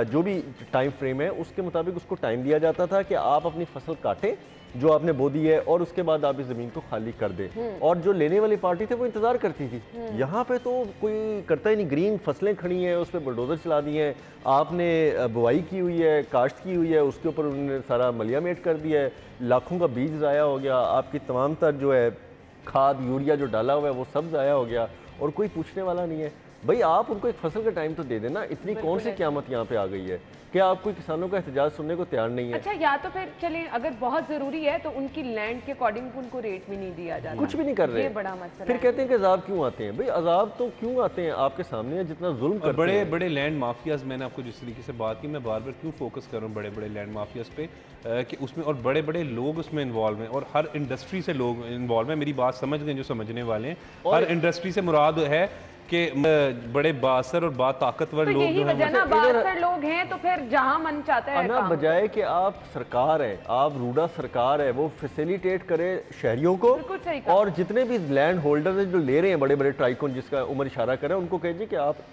S4: जो भी टाइम फ्रेम है उसके मुताबिक उसको टाइम दिया जाता था कि आप अपनी फसल काटें जो आपने बो दी है और उसके बाद आप इस ज़मीन को खाली कर दें, और जो लेने वाली पार्टी थे वो इंतज़ार करती थी। यहाँ पे तो कोई करता ही नहीं, ग्रीन फसलें खड़ी हैं, उस पर बुलडोज़र चला दिए हैं, आपने बुआई की हुई है, काश्त की हुई है, उसके ऊपर उन्होंने सारा मलियामेट कर दिया है, लाखों का बीज ज़ाया हो गया, आपकी तमाम तर जो है खाद यूरिया जो डाला हुआ है वो सब ज़ाया हो गया, और कोई पूछने वाला नहीं है। भाई आप उनको एक फसल का टाइम तो दे देना, इतनी कौन सी क़यामत यहाँ पे आ गई है कि आप कोई किसानों का एहतजाज सुनने को तैयार नहीं है।
S1: अच्छा, या तो फिर चले अगर बहुत जरूरी है तो उनकी लैंड के अकॉर्डिंग उनको रेट भी नहीं दिया जाता,
S4: कुछ भी नहीं कर रहे।
S1: ये बड़ा मसला
S4: फिर
S1: है।
S4: कहते हैं कि अजाब क्यों आते हैं। भाई अजाब तो क्यों आते हैं, आपके सामने है, जितना जुल्म
S3: और
S4: करते
S3: बड़े
S4: हैं।
S3: बड़े लैंड माफियाज, मैंने आपको जिस तरीके से बात की, मैं बार बार क्यों फोकस कर रहा हूँ बड़े बड़े लैंड माफियाज पे, कि उसमें और बड़े बड़े लोग उसमें इन्वॉल्व हैं और हर इंडस्ट्री से लोग इन्वॉल्व हैं। मेरी बात समझ गए जो समझने वाले हैं। हर इंडस्ट्री से मुराद है कि बड़े बासर और ताकतवर
S1: तो
S3: लोग
S1: यही
S3: जो हैं
S1: वजह ना, बासर लोग हैं तो फिर जहां मन चाहता है
S4: ना,
S1: काम
S4: बजाय कि आप सरकार है, आप रूडा सरकार है, वो फैसिलिटेट करे शहरियों को,
S1: बिल्कुल सही कहा।
S4: और जितने भी लैंड होल्डर हैं जो ले रहे हैं बड़े बड़े ट्राइकोन, जिसका उमर इशारा करे, उनको कहिए कि आप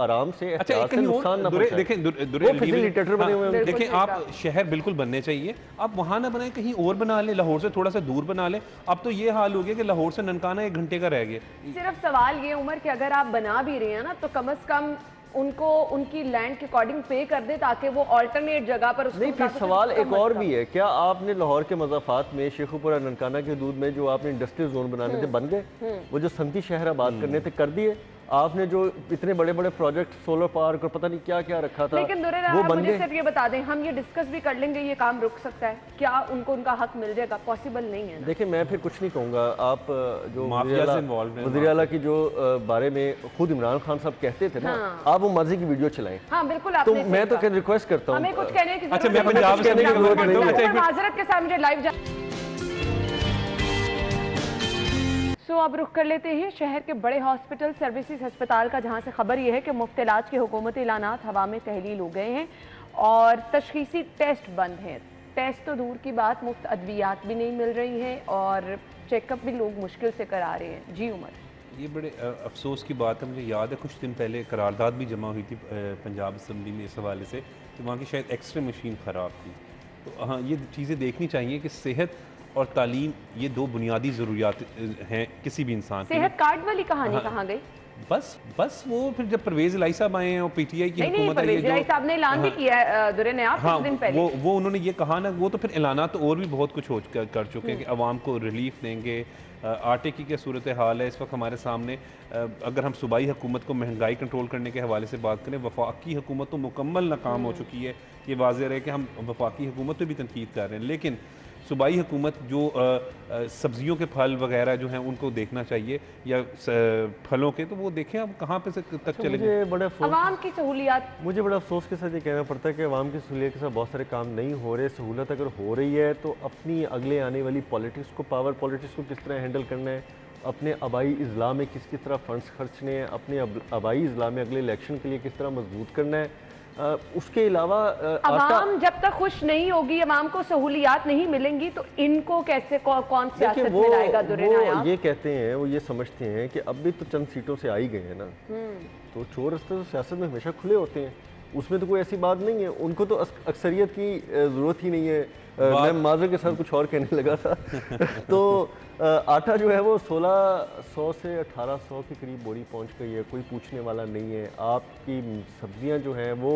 S4: आराम से
S3: अच्छा,
S4: एहतियात से नुकसान ना पहुंचाएं।
S3: देखें
S4: वो फैसिलिटेटर बने हुए हैं।
S1: बिल्कुल
S3: देखें,
S1: सही
S3: आप
S1: कहा।
S3: शहर बिल्कुल बनने चाहिए, आप वहाँ ना बनाएं, कहीं और बना लें, लाहौर से थोड़ा सा दूर बना लें। अब तो ये हाल हो गया कि लाहौर से ननकाना 1 घंटे का रह गया।
S1: सिर्फ सवाल ये उमर कि अगर आप बना भी रहे हैं ना तो कम से कम उनको उनकी लैंड के अकॉर्डिंग पे कर दे ताकि वो अल्टरनेट जगह पर उसको
S4: नहीं, फिर
S1: ताकि
S4: सवाल
S1: उसको
S4: एक
S1: कम
S4: और
S1: मत
S4: भी है, क्या आपने लाहौर के मज़ाफ़ात में शेखुपुरा ननकाना के हदूद में जो आपने इंडस्ट्रियल जोन बनाने थे बन गए, वो जो सनती शहर आबाद करने थे कर दिए, आपने जो इतने बड़े बड़े प्रोजेक्ट सोलर पार्क और पता नहीं क्या क्या रखा था
S1: लेकिन दुरे
S4: वो
S1: आप
S4: बन
S1: मुझे
S4: गए।
S1: सिर्फ ये बता दें, हम ये डिस्कस भी कर लेंगे, ये काम रुक सकता है क्या, उनको उनका हक मिल जाएगा? पॉसिबल नहीं है ना।
S4: देखिए, मैं फिर कुछ नहीं कहूँगा। आप जो
S3: माफिया से involved हैं,
S4: वज़ीर आला की जो बारे में खुद इमरान खान साहब कहते थे ना,
S1: हाँ।
S4: आप वो मर्जी की वीडियो चलाएं।
S1: हाँ बिल्कुल,
S4: तो
S1: आपने
S4: मैं तो
S1: सही कहा।
S4: रिक्वेस्ट करता हूँ,
S1: हमें कुछ कहने की
S3: अच्छा,
S1: जरूरत
S3: मैं
S1: नहीं।
S3: पंजाब
S4: कुछ कहने की जरूरत नहीं है।
S1: ऊपर माजरत के साथ मुझे लाइव जा सो अब रुख कर लेते हैं शहर के बड़े हॉस्पिटल सर्विसेज अस्पताल का, जहां से खबर यह है कि मुफ्त इलाज के हुकूमती ऐलानात हवा में तहलील हो गए हैं और तशखीसी टेस्ट बंद हैं। टेस्ट तो दूर की बात, मुफ्त अद्वियात भी नहीं मिल रही हैं और चेकअप भी लोग मुश्किल से करा रहे हैं। जी उमर,
S3: ये बड़े अफसोस की बात है। मुझे याद है कुछ दिन पहले करारदाद भी जमा हुई थी पंजाब असम्बली में इस हवाले से कि वहाँ की शायद एक्सरे मशीन ख़राब थी। तो हाँ, ये चीज़ें देखनी चाहिए कि सेहत और तालीम ये 2 बुनियादी ज़रूरियात हैं किसी भी इंसान के लिए।
S1: सेहत कार्ड वाली कहानी कहाँ गई?
S3: बस वो फिर जब परवेज़ इलाई साहब आए हैं और पीटीआई की
S1: नहीं,
S3: हुकूमत है,
S1: परवेज़ इलाई साहब ने ऐलान भी किया है दुरे ने आप
S3: हाँ,
S1: कुछ दिन पहले।
S3: वो उन्होंने ये कहा ना, वो तो फिर ऐलाना तो और भी बहुत कुछ कर चुके हैं कि अवाम को रिलीफ देंगे। आटे की क्या सूरत हाल है इस वक्त हमारे सामने। अगर हम सूबाई हुकूमत को महंगाई कंट्रोल करने के हवाले से बात करें, वफाकी हुकूमत तो मुकम्मल नाकाम हो चुकी है। ये वाज़ेह है कि हम वफाकी हुकूमत पर भी तनकीद कर रहे हैं, लेकिन सूबाई हुकूमत जो सब्जियों के फल वगैरह जो हैं उनको देखना चाहिए, या फलों के, तो वो देखें अब कहाँ पे से तक चले गए।
S4: मुझे बड़ा अफसोस
S1: अवाम की सहूलियात,
S4: मुझे बड़ा अफसोस के साथ ये कहना पड़ता है कि अवाम की सहूलियत के साथ बहुत सारे काम नहीं हो रहे। सहूलत अगर हो रही है तो अपनी अगले आने वाली पॉलिटिक्स को, पावर पॉलिटिक्स को किस तरह हैंडल करना है, अपने आबाई इजला में किस तरह फंड्स खर्चने हैं, अपने आबाई इजला में अगले इलेक्शन के लिए किस तरह मजबूत करना है। उसके अलावा
S1: अवाम जब तक खुश नहीं होगी, अवाम को सहूलियात नहीं मिलेंगी तो इनको कैसे कौन सियासत में लाएगा?
S4: वो ये कहते हैं, वो ये समझते हैं कि अब भी तो चंद सीटों से आई गए हैं ना, तो चोर रास्ते तो सियासत में हमेशा खुले होते हैं, उसमें तो कोई ऐसी बात नहीं है। उनको तो अक्सरियत की ज़रूरत ही नहीं है। मैं माजर के साथ कुछ और कहने लगा था तो आटा जो है वो 1600 से 1800 के करीब बोरी पहुंच गई है, कोई पूछने वाला नहीं है। आपकी सब्जियां जो हैं वो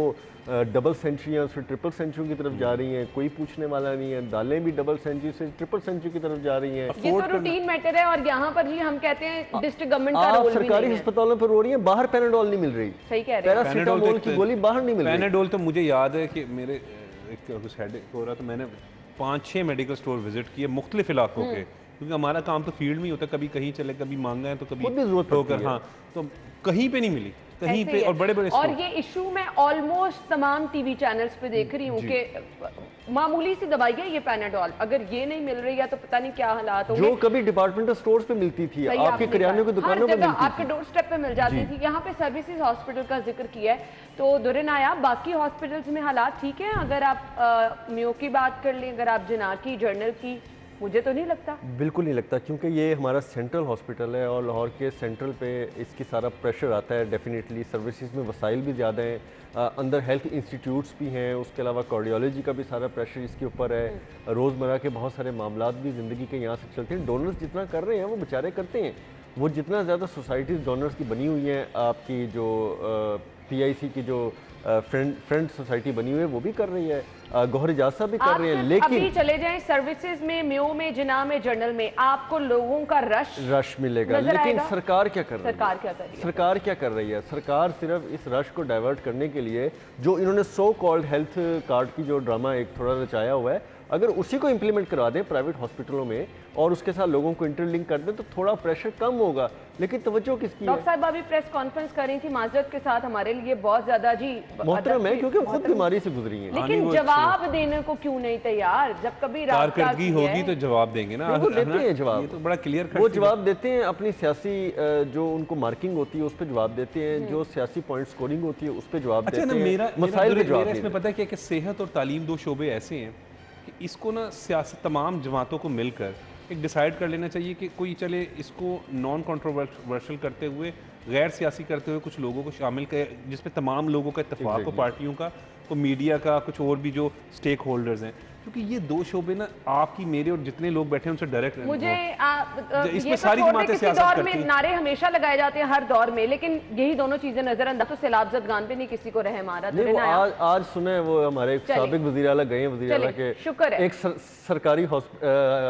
S4: डबल सेंचुरियाँ से ट्रिपल सेंचुरी की तरफ जा रही हैं, कोई पूछने वाला नहीं है। दालें भी डबल सेंचुरी से ट्रिपल सेंचुरी की तरफ जा रही हैं।
S1: ये तो रूटीन मैटर है और यहाँ पर जी हम कहते हैं डिस्ट्रिक्ट गवर्नमेंट का रोल भी
S4: सरकारी
S1: नहीं है।
S4: अस्पतालों पर रो रही है, बाहर पैराडोल नहीं मिल रही,
S1: सही कह रहे हैं।
S4: पैरासीटामोल की गोली बाहर नहीं मिल रही।
S3: पैनाडोल तो मुझे याद है कि मेरे कुछ हेडेक हो रहा, तो मैंने 5-6 मेडिकल स्टोर विजिट किए मुख्तलिफ इलाकों के, क्योंकि हमारा काम तो फील्ड में ही होता है, कभी कहीं चले, कभी मांगा है तो कभी
S4: खुद भी जरूरत पड़ती है।
S3: हाँ, तो कहीं पे नहीं मिली, कहीं
S1: ऐसे
S3: पे।
S1: ही है।
S3: और बड़े बड़े
S1: और ये इशू मैं ऑलमोस्ट तमाम टीवी चैनल्स पे देख रही हूँ कि मामूली सी दवाई है ये पैनाडोल, अगर ये नहीं मिल रही है तो पता नहीं क्या हालात होंगे।
S4: जो कभी डिपार्टमेंटल स्टोर्स पे मिलती थी,
S1: सही
S4: आपके
S1: आपने
S4: किराने की
S1: कहा।
S4: दुकानों
S1: हर
S4: पे
S1: जगह
S4: मिलती
S1: आपके
S4: थी।
S1: डोर स्टेप पे मिल जाती थी। यहाँ पे सर्विसेज हॉस्पिटल का जिक्र किया है तो दुरिन आया, बाकी हॉस्पिटल्स में हालात ठीक है? अगर आप म्यो की बात कर लें, अगर आप जना की, जर्नल की, मुझे तो नहीं लगता।
S4: बिल्कुल नहीं लगता, क्योंकि ये हमारा सेंट्रल हॉस्पिटल है और लाहौर के सेंट्रल पे इसकी सारा प्रेशर आता है। डेफिनेटली सर्विसेज में वसाइल भी ज़्यादा हैं, अंदर हेल्थ इंस्टीट्यूट्स भी हैं, उसके अलावा कार्डियोलॉजी का भी सारा प्रेशर इसके ऊपर है। रोज़मर्रा के बहुत सारे मामलात भी ज़िंदगी के यहाँ से चलते हैं। डोनर्स जितना कर रहे हैं वो बेचारे करते हैं, वो जितना ज़्यादा सोसाइटीज़ डोनर्स की बनी हुई हैं, आपकी जो PIC की जो फ्रेंड सोसाइटी बनी हुई है वो भी कर रही है, गौहर इजाज़ साहब भी कर रहे हैं। लेकिन
S1: अभी चले जाएं सर्विसेज में, म्यो में, जिना में, जर्नल में, आपको लोगों का रश
S4: मिलेगा।
S1: नजर
S4: लेकिन
S1: आएगा?
S4: सरकार क्या कर रही है?
S1: सरकार क्या कर रही है?
S4: सरकार क्या कर रही है? सरकार सिर्फ इस रश को डाइवर्ट करने के लिए जो इन्होंने सो कॉल्ड हेल्थ कार्ड की जो ड्रामा एक थोड़ा रचाया हुआ है, अगर उसी को इम्प्लीमेंट करवा दें प्राइवेट हॉस्पिटलों में और उसके साथ लोगों को इंटरलिंक कर दें तो थोड़ा प्रेशर कम होगा। लेकिन तवज्जो किसकी है?
S1: डॉक्टर साहब अभी प्रेस कॉन्फ्रेंस कर रही थी माजरत के साथ, हमारे लिए बहुत ज्यादा जी
S4: मोहतरम है, क्योंकि वो खुद बीमारी से गुजरी हैं।
S1: लेकिन जवाब देने को क्यों नहीं तैयार? जब कभी
S3: कारकर्दगी होगी तो जवाब देंगे ना।
S4: वो देते हैं जवाब,
S3: ये तो बड़ा क्लियर
S4: वो जवाब देते हैं। अपनी सियासी जो उनको मार्किंग होती है उस पर जवाब देते हैं, जो सियासी पॉइंट स्कोरिंग होती है उस पर जवाब
S3: अच्छा
S4: देते
S3: ना,
S4: हैं।
S3: मेरा
S4: मसाइल पे जवाब
S3: मेरा
S4: नहीं
S3: इसमें पता है क्या कि सेहत और तालीम दो शोबे ऐसे हैं कि इसको ना सियासत तमाम जमातों को मिलकर एक डिसाइड कर लेना चाहिए कि कोई चले इसको नॉन कंट्रोवर्शियल करते हुए, गैर सियासी करते हुए कुछ लोगों को शामिल कर, जिसमें तमाम लोगों का इत्तेफाक हो, पार्टियों का, को मीडिया का, कुछ और भी जो स्टेक होल्डर्स हैं, क्योंकि ये दो शोबे ना आपकी, मेरे और जितने लोग बैठे हैं उनसे डायरेक्ट
S1: मुझे
S3: इसमें
S1: ये
S3: सारी
S1: तो
S3: जमातें
S1: किसी
S3: सियासत
S1: दौर
S3: करती
S1: में
S3: हैं।
S1: नारे हमेशा लगाए जाते हैं हर दौर में, लेकिन यही दोनों चीजें नजरअंदाज। तो सैलाब जदगान पे नहीं किसी को रहम आ रहा।
S4: नहीं, वो आज सुना है वो हमारे एक साबिक वज़ीर आला गए हैं, वज़ीर आला के
S1: शुक्र है
S4: एक सरकारी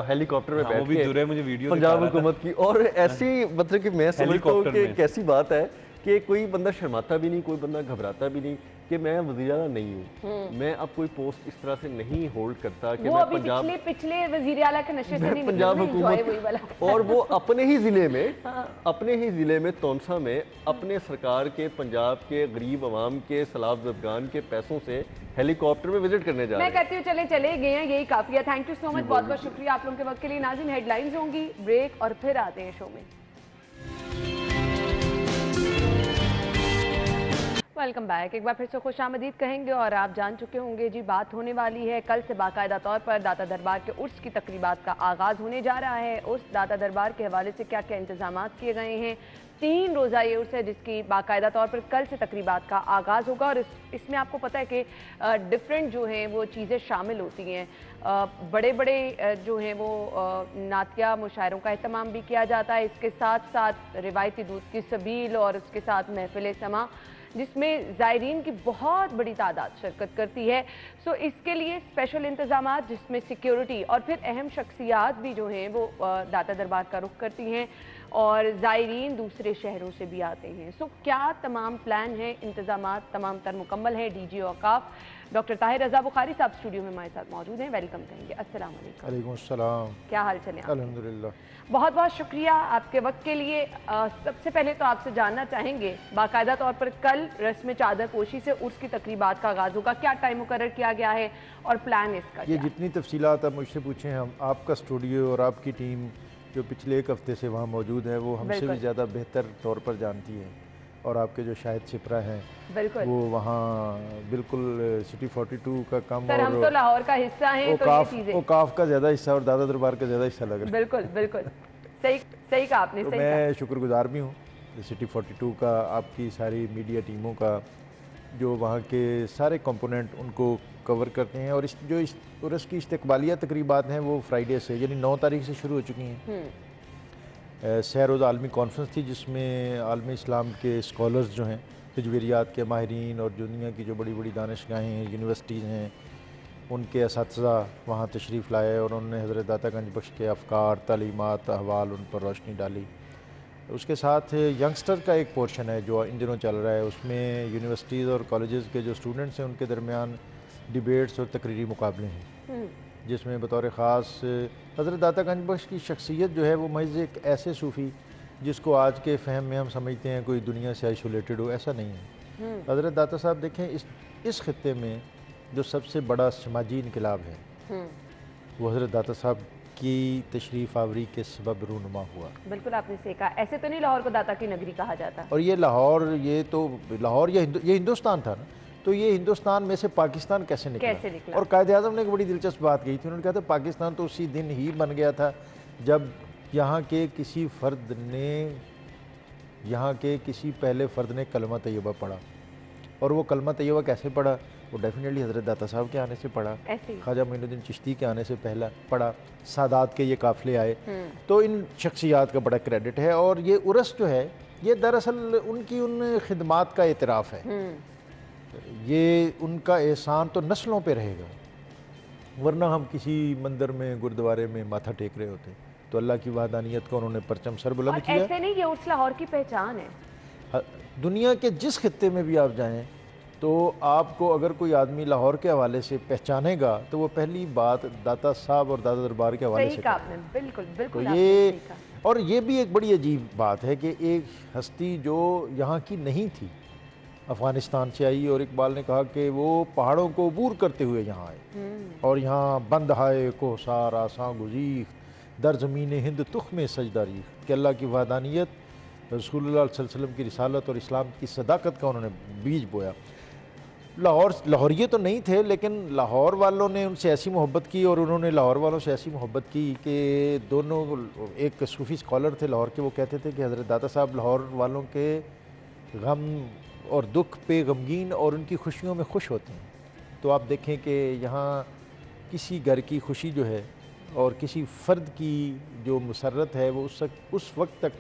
S4: हेलीकॉप्टर में बैठ
S3: वो भी
S4: के
S3: जुरे मुझे वीडियो
S4: पंजाब हुकूमत की, और ऐसी मतलब कि मैं समझता हूँ कि कैसी बात है कि कोई बंदा शर्माता भी नहीं, कोई बंदा घबराता भी नहीं कि मैं वज़ीर आला नहीं हूँ, मैं अब कोई पोस्ट इस तरह से नहीं होल्ड करता कि मैं पंजाब
S1: पिछले वज़ीर आला के नशे से नहीं
S4: पंजाब
S1: हुकूमत,
S4: और वो अपने ही ज़िले में तौनसा में अपने सरकार के, पंजाब के गरीब आवाम के, सैलाब ज़दगान के पैसों से हेलीकॉप्टर में विजिट करने जा रहे
S1: मैं
S4: हैं।
S1: कहती हूँ चले गए हैं, यही काफी है। थैंक यू सो मच, बहुत बहुत शुक्रिया आप लोगों के वक्त के लिए। नाज़रीन हेडलाइंस होंगी, ब्रेक और फिर आते हैं शो में। Welcome back. एक बार फिर से खुशामदीद कहेंगे और आप जान चुके होंगे जी, बात होने वाली है कल से बाकायदा तौर पर दाता दरबार के उर्स की तकरीबात का आगाज़ होने जा रहा है। उस दाता दरबार के हवाले से क्या क्या इंतजाम किए गए हैं? 3 रोज़ा ये उर्स है जिसकी बाकायदा तौर पर कल से तकरीबात का आगाज़ होगा और इसमें आपको पता है कि डिफरेंट जो हैं वो चीज़ें शामिल होती हैं। बड़े बड़े जो हैं वो नातिया मुशायरों का एहतमाम भी किया जाता है, इसके साथ साथ रिवायती दूध की सबील और उसके साथ महफिल समा, जिसमें ज़ायरीन की बहुत बड़ी तादाद शिरकत करती है। सो इसके लिए स्पेशल इंतजाम, जिसमें सिक्योरिटी और फिर अहम शख्सियात भी जो हैं वो दाता दरबार का रुख करती हैं और ज़ायरीन दूसरे शहरों से भी आते हैं। सो क्या तमाम प्लान हैं, इंतजाम तमाम तर मुकम्मल है। DG औकाफ डॉक्टर ताहिर रज़ा बुखारी साहब स्टूडियो में हमारे साथ मौजूद हैं, वेलकम कहेंगे। अस्सलाम वालेकुम।
S5: वालेकुम अस्सलाम।
S1: क्या हाल चले आप?
S5: अल्हम्दुलिल्लाह।
S1: बहुत बहुत शुक्रिया आपके वक्त के लिए। सबसे पहले तो आपसे जानना चाहेंगे, बाकायदा तौर पर कल रस्म चादर पोशी से उर्स की तकरीबात का आगाज़ होगा, क्या टाइम मुकर्रर किया गया है और प्लान इसका
S5: ये
S1: क्या?
S5: जितनी तफसीलात आप मुझसे पूछें, हम आपका स्टूडियो और आपकी टीम जो पिछले एक हफ्ते से वहाँ मौजूद है वो हमसे भी ज़्यादा बेहतर तौर पर जानती है, और आपके जो शाहिद शिप्रा हैं वो वहाँ बिल्कुल सिटी 42 का कम,
S1: सर हम तो लाहौर का हिस्सा हैं, तो ये चीज़ें
S5: औकाफ का ज़्यादा हिस्सा और दादा दरबार का ज़्यादा हिस्सा लग रहा है।
S1: बिल्कुल बिल्कुल सही कहा आपने।
S5: तो
S1: सही
S5: मैं शुक्रगुजार भी हूँ सिटी 42 का, आपकी सारी मीडिया टीमों का, जो वहाँ के सारे कंपोनेंट उनको कवर करते हैं। और इस उर्स की इस्तकबालिया तकरीबात हैं वो फ्राइडे से यानी 9 तारीख से शुरू हो चुकी हैं। सह-रोज़ आलमी कॉन्फ्रेंस थी जिसमें आलमी इस्लाम के स्कॉलर्स जो हैं, तजवीरियात के माहिरीन और दुनिया की जो बड़ी बड़ी दानिशगाहें हैं, यूनिवर्सिटीज़ हैं, उनके असातिज़ा वहाँ तशरीफ़ लाए और उन्होंने हज़रत दाता गंज बख्श के अफ़कार, तालीमात, अहवाल उन पर रोशनी डाली। उसके साथ यंगस्टर का एक पोर्शन है जो इन दिनों चल रहा है, उसमें यूनिवर्सिटीज़ और कॉलेजेस के जो स्टूडेंट्स हैं उनके दरमियान डिबेट्स और तकरीरी मुकाबले हैं, जिसमें बतौर ख़ास हज़रत दाता गंज बख्श की शख्सियत जो है वो महज एक ऐसे सूफ़ी जिसको आज के फ़हम में हम समझते हैं कोई दुनिया से आइसोलेटेड हो, ऐसा नहीं है। हज़रत दाता साहब देखें इस ख़ित्ते में जो सबसे बड़ा समाजी इनकलाब है वो हज़रत दाता साहब की तशरीफ़ आवरी के सबब रूनुमा हुआ।
S1: बिल्कुल आपने सही कहा। ऐसे तो नहीं लाहौर को दाता की नगरी कहा जाता।
S5: और ये लाहौर, ये तो लाहौर ये हिंदुस्तान था ना, तो ये हिंदुस्तान में से पाकिस्तान कैसे निकला? और कायद आज़म ने एक बड़ी दिलचस्प बात कही थी। उन्होंने कहा था पाकिस्तान तो उसी दिन ही बन गया था जब यहाँ के किसी पहले फ़र्द ने कलमा तैयबा पढ़ा। और वो कलमा तैयबा कैसे पढ़ा? वो डेफिनेटली हज़रत दाता साहब के आने से पढ़ा, ख्वाजा मोइनुद्दीन चिश्ती के आने से पहला पढ़ा, सादात के ये काफ़िले आए। तो इन शख्सियात का बड़ा क्रेडिट है। और ये उर्स जो है ये दरअसल उनकी उन खिदमात का एतराफ़ है। ये उनका एहसान तो नस्लों पे रहेगा, वरना हम किसी मंदिर में गुरुद्वारे में माथा टेक रहे होते। तो अल्लाह की वहदानियत को उन्होंने परचम सर बुलंद किया।
S1: ऐसे नहीं, ये उर्स लाहौर की पहचान है।
S5: दुनिया के जिस खित्ते में भी आप जाएं तो आपको अगर कोई आदमी लाहौर के हवाले से पहचानेगा तो वो पहली बात दाता साहब और दादा दरबार के हवाले से
S1: करेगा। बिल्कुल बिल्कुल।
S5: तो ये, और ये भी एक बड़ी अजीब बात है कि एक हस्ती जो यहाँ की नहीं थी, अफ़गानिस्तान से आई, और इकबाल ने कहा कि वो पहाड़ों को अबूर करते हुए यहाँ आए और यहाँ बंद हाय कोहसार आसां गुजीर दर ज़मीन हिंद तुख में सजदारी कि अल्लाह की वहदानियत, रसूलुल्लाह सल्लल्लाहु अलैहि वसल्लम की रिसालत और इस्लाम की सदाकत का उन्होंने बीज बोया। लाहौरिये तो नहीं थे, लेकिन लाहौर वालों ने उनसे ऐसी मोहब्बत की और उन्होंने लाहौर वालों से ऐसी मोहब्बत की कि दोनों, एक सूफ़ी स्कॉलर थे लाहौर के, वो कहते थे कि हज़रत दाता साहब लाहौर वालों के गम और दुख पे गमगीन और उनकी खुशियों में खुश होते हैं। तो आप देखें कि यहाँ किसी घर की खुशी जो है और किसी फ़र्द की जो मुसर्रत है वो उस वक्त तक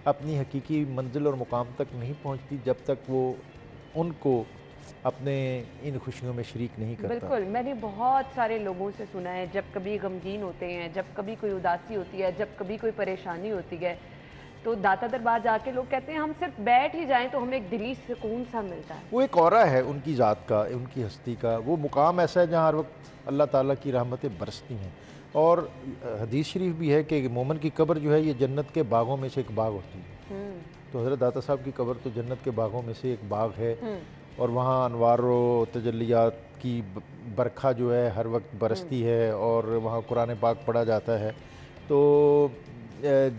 S5: अपनी हकीकी मंजिल और मुकाम तक नहीं पहुँचती जब तक वो उनको अपने इन खुशियों में शरीक नहीं करता।
S1: बिल्कुल, मैंने बहुत सारे लोगों से सुना है, जब कभी गमगीन होते हैं, जब कभी कोई उदासी होती है, जब कभी कोई परेशानी होती है, तो दाता दरबार जाके लोग कहते हैं हम सिर्फ बैठ ही जाएं तो हमें एक दिली सुकून सा मिलता है।
S5: वो एक औरा है उनकी ज़ात का, उनकी हस्ती का, वो मुकाम ऐसा है जहाँ हर वक्त अल्लाह ताला की रहमतें बरसती हैं। और हदीस शरीफ भी है कि मोमिन की कब्र जो है ये जन्नत के बागों में से एक बाग होती है। तो हज़रत दाता साहब की कब्र तो जन्नत के बागों में से एक बाग है और वहाँ अनवार व तजल्लियात की बरखा जो है हर वक्त बरसती है और वहाँ कुरान पाक पढ़ा जाता है। तो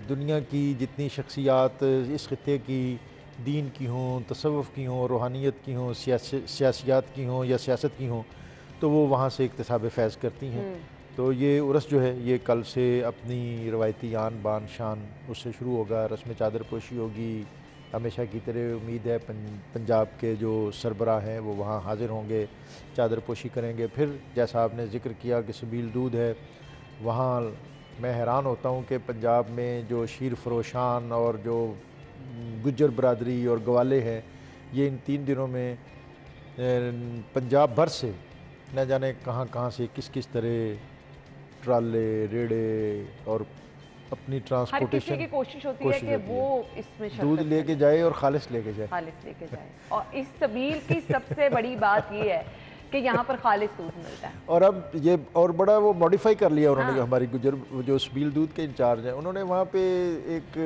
S5: दुनिया की जितनी शख्सियात इस खित्ते की, दीन की हों, तसव्वुफ़ की हों, रूहानियत की हों, सियासियात की हों या सियासत की हों, तो वो वहाँ से इक्तिसाब फैज़ करती हैं। तो ये उर्स जो है ये कल से अपनी रवायती आन बान शान उससे शुरू होगा। रस्म चादर पोशी होगी, हमेशा की तरह उम्मीद है पंजाब के जो सरबराह हैं वो वहाँ हाज़िर होंगे, चादर पोशी करेंगे। फिर जैसा आपने ज़िक्र किया कि सबील दूध है, वहाँ मैं हैरान होता हूँ कि पंजाब में जो शीर फरोशान और जो गुज्जर बरादरी और गवाले हैं, ये इन 3 दिनों में पंजाब भर से न जाने कहाँ कहाँ से किस किस तरह ट्राले, रेड़े और अपनी ट्रांसपोर्टेशन
S1: की कोशिश होती है कि वो इसमें
S5: दूध लेके जाए और खालिस लेके जाए।
S1: और इस सबील की सबसे बड़ी बात ये है कि यहाँ पर खालिस दूध मिलता है।
S5: और अब ये और बड़ा वो मॉडिफाई कर लिया उन्होंने। हाँ। हमारी गुजर जो सबील दूध के इंचार्ज हैं उन्होंने वहाँ पे एक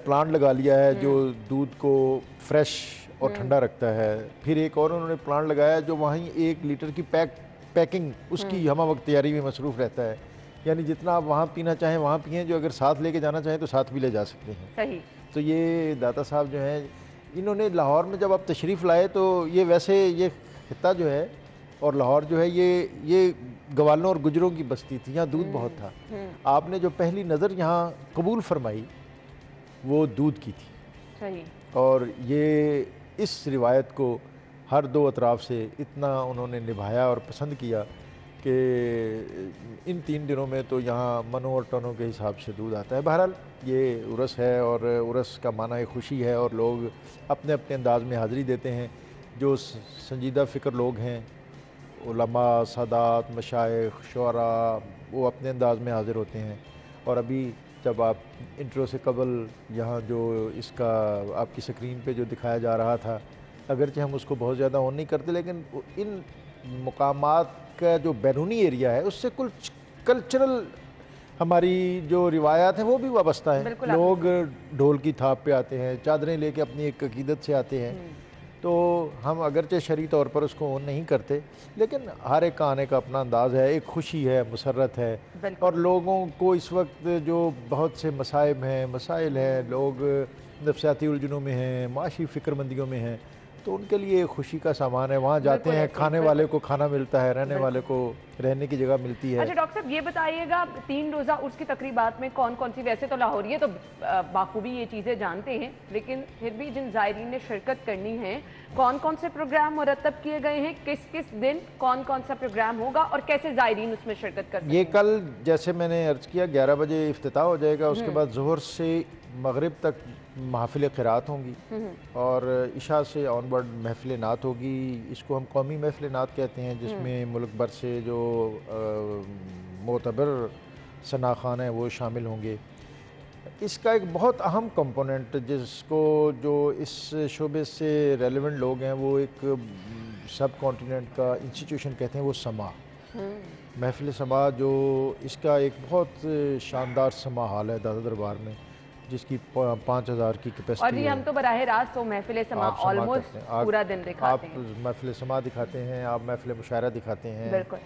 S5: प्लांट लगा लिया है जो दूध को फ्रेश और ठंडा रखता है। फिर एक और उन्होंने प्लांट लगाया जो वहीं 1 लीटर की पैकिंग उसकी हमा वक्त तैयारी में मसरूफ़ रहता है। यानी जितना आप वहाँ पीना चाहें वहाँ पिएँ, जो अगर साथ लेके जाना चाहें तो साथ भी ले जा सकते हैं।
S1: सही।
S5: तो ये दाता साहब जो हैं इन्होंने लाहौर में जब आप तशरीफ़ लाए तो ये वैसे ये खित्ता जो है और लाहौर जो है ये गवालों और गुजरों की बस्ती थी, यहाँ दूध बहुत था। आपने जो पहली नज़र यहाँ कबूल फरमाई वो दूध की थी।
S1: सही। और
S5: ये इस रिवायत को हर 2 अतराफ़ से इतना उन्होंने निभाया और पसंद किया कि इन 3 दिनों में तो यहाँ मनों और टनों के हिसाब से दूध आता है। बहरहाल ये उर्स है और उर्स का माना एक खुशी है और लोग अपने अपने अंदाज में हाज़िरी देते हैं। जो संजीदा फ़िक्र लोग हैं, उलमा, सादात, मशाइख, शुअरा, वो अपने अंदाज में हाज़िर होते हैं। और अभी जब आप इंट्रो से कबल यहाँ जो इसका आपकी स्क्रीन पे जो दिखाया जा रहा था, अगरचे हम उसको बहुत ज़्यादा ऑन नहीं करते, लेकिन इन मुकामात का जो बैरूनी एरिया है उससे कुछ कल्चरल हमारी जो रिवायात हैं वो भी वाबस्ता है। लोग ढोल की थाप पे आते हैं, चादरें लेके अपनी एक अकीदत से आते हैं। तो हम अगरचे शरई तौर पर उसको ओन नहीं करते, लेकिन हर एक का आने का अपना अंदाज़ है, एक खुशी है, मसरत है। और लोगों को इस वक्त जो बहुत से मसाइब हैं, मसाइल हैं, लोग नफसियाती उलझनों में हैं, माशी फ़िक्रमंदियों में हैं, तो उनके लिए खुशी का सामान है। वहाँ जाते हैं, खाने वाले को खाना मिलता है, रहने वाले को रहने की जगह मिलती है।
S1: अच्छा डॉक्टर साहब, ये बताइएगा 3 रोज़ा उर्स की तकरीबात में कौन कौन सी, वैसे तो लाहौरिये तो बाखूबी ये चीज़ें जानते हैं, लेकिन फिर भी जिन ज़ायरीन ने शिरकत करनी है, कौन कौन से प्रोग्राम मुरतब किए गए हैं, किस किस दिन कौन कौन सा प्रोग्राम होगा और कैसे ज़ायरीन उसमें शिरकत कर सकते
S5: ये
S1: हैं?
S5: कल जैसे मैंने अर्ज़ किया 11 बजे इफ्तिताह हो जाएगा, उसके बाद ज़ोहर से मगरिब तक महफिल क़िरात होंगी और इशा से ऑनवर्ड महफिल नात होगी। इसको हम कौमी महफिल नात कहते हैं, जिसमें मुल्क भर से जो मोतबर सनाखान हैं वो शामिल होंगे। इसका एक बहुत अहम कंपोनेंट जिसको जो इस शोबे से रेलेवेंट लोग हैं वो एक सब कॉन्टिनेंट का इंस्टीट्यूशन कहते हैं, वो समा महफिल समा, जो इसका एक बहुत शानदार समा हाल है दादा दरबार में, जिसकी 5000 की कैपेसिटी है।
S1: और ये हम तो बराह रास्त तो महफिल समा ऑलमोस्ट पूरा दिन दिखाते हैं।
S5: आप महफिल समा दिखाते हैं, आप महफिल मुशायरा दिखाते हैं,
S1: बिल्कुल,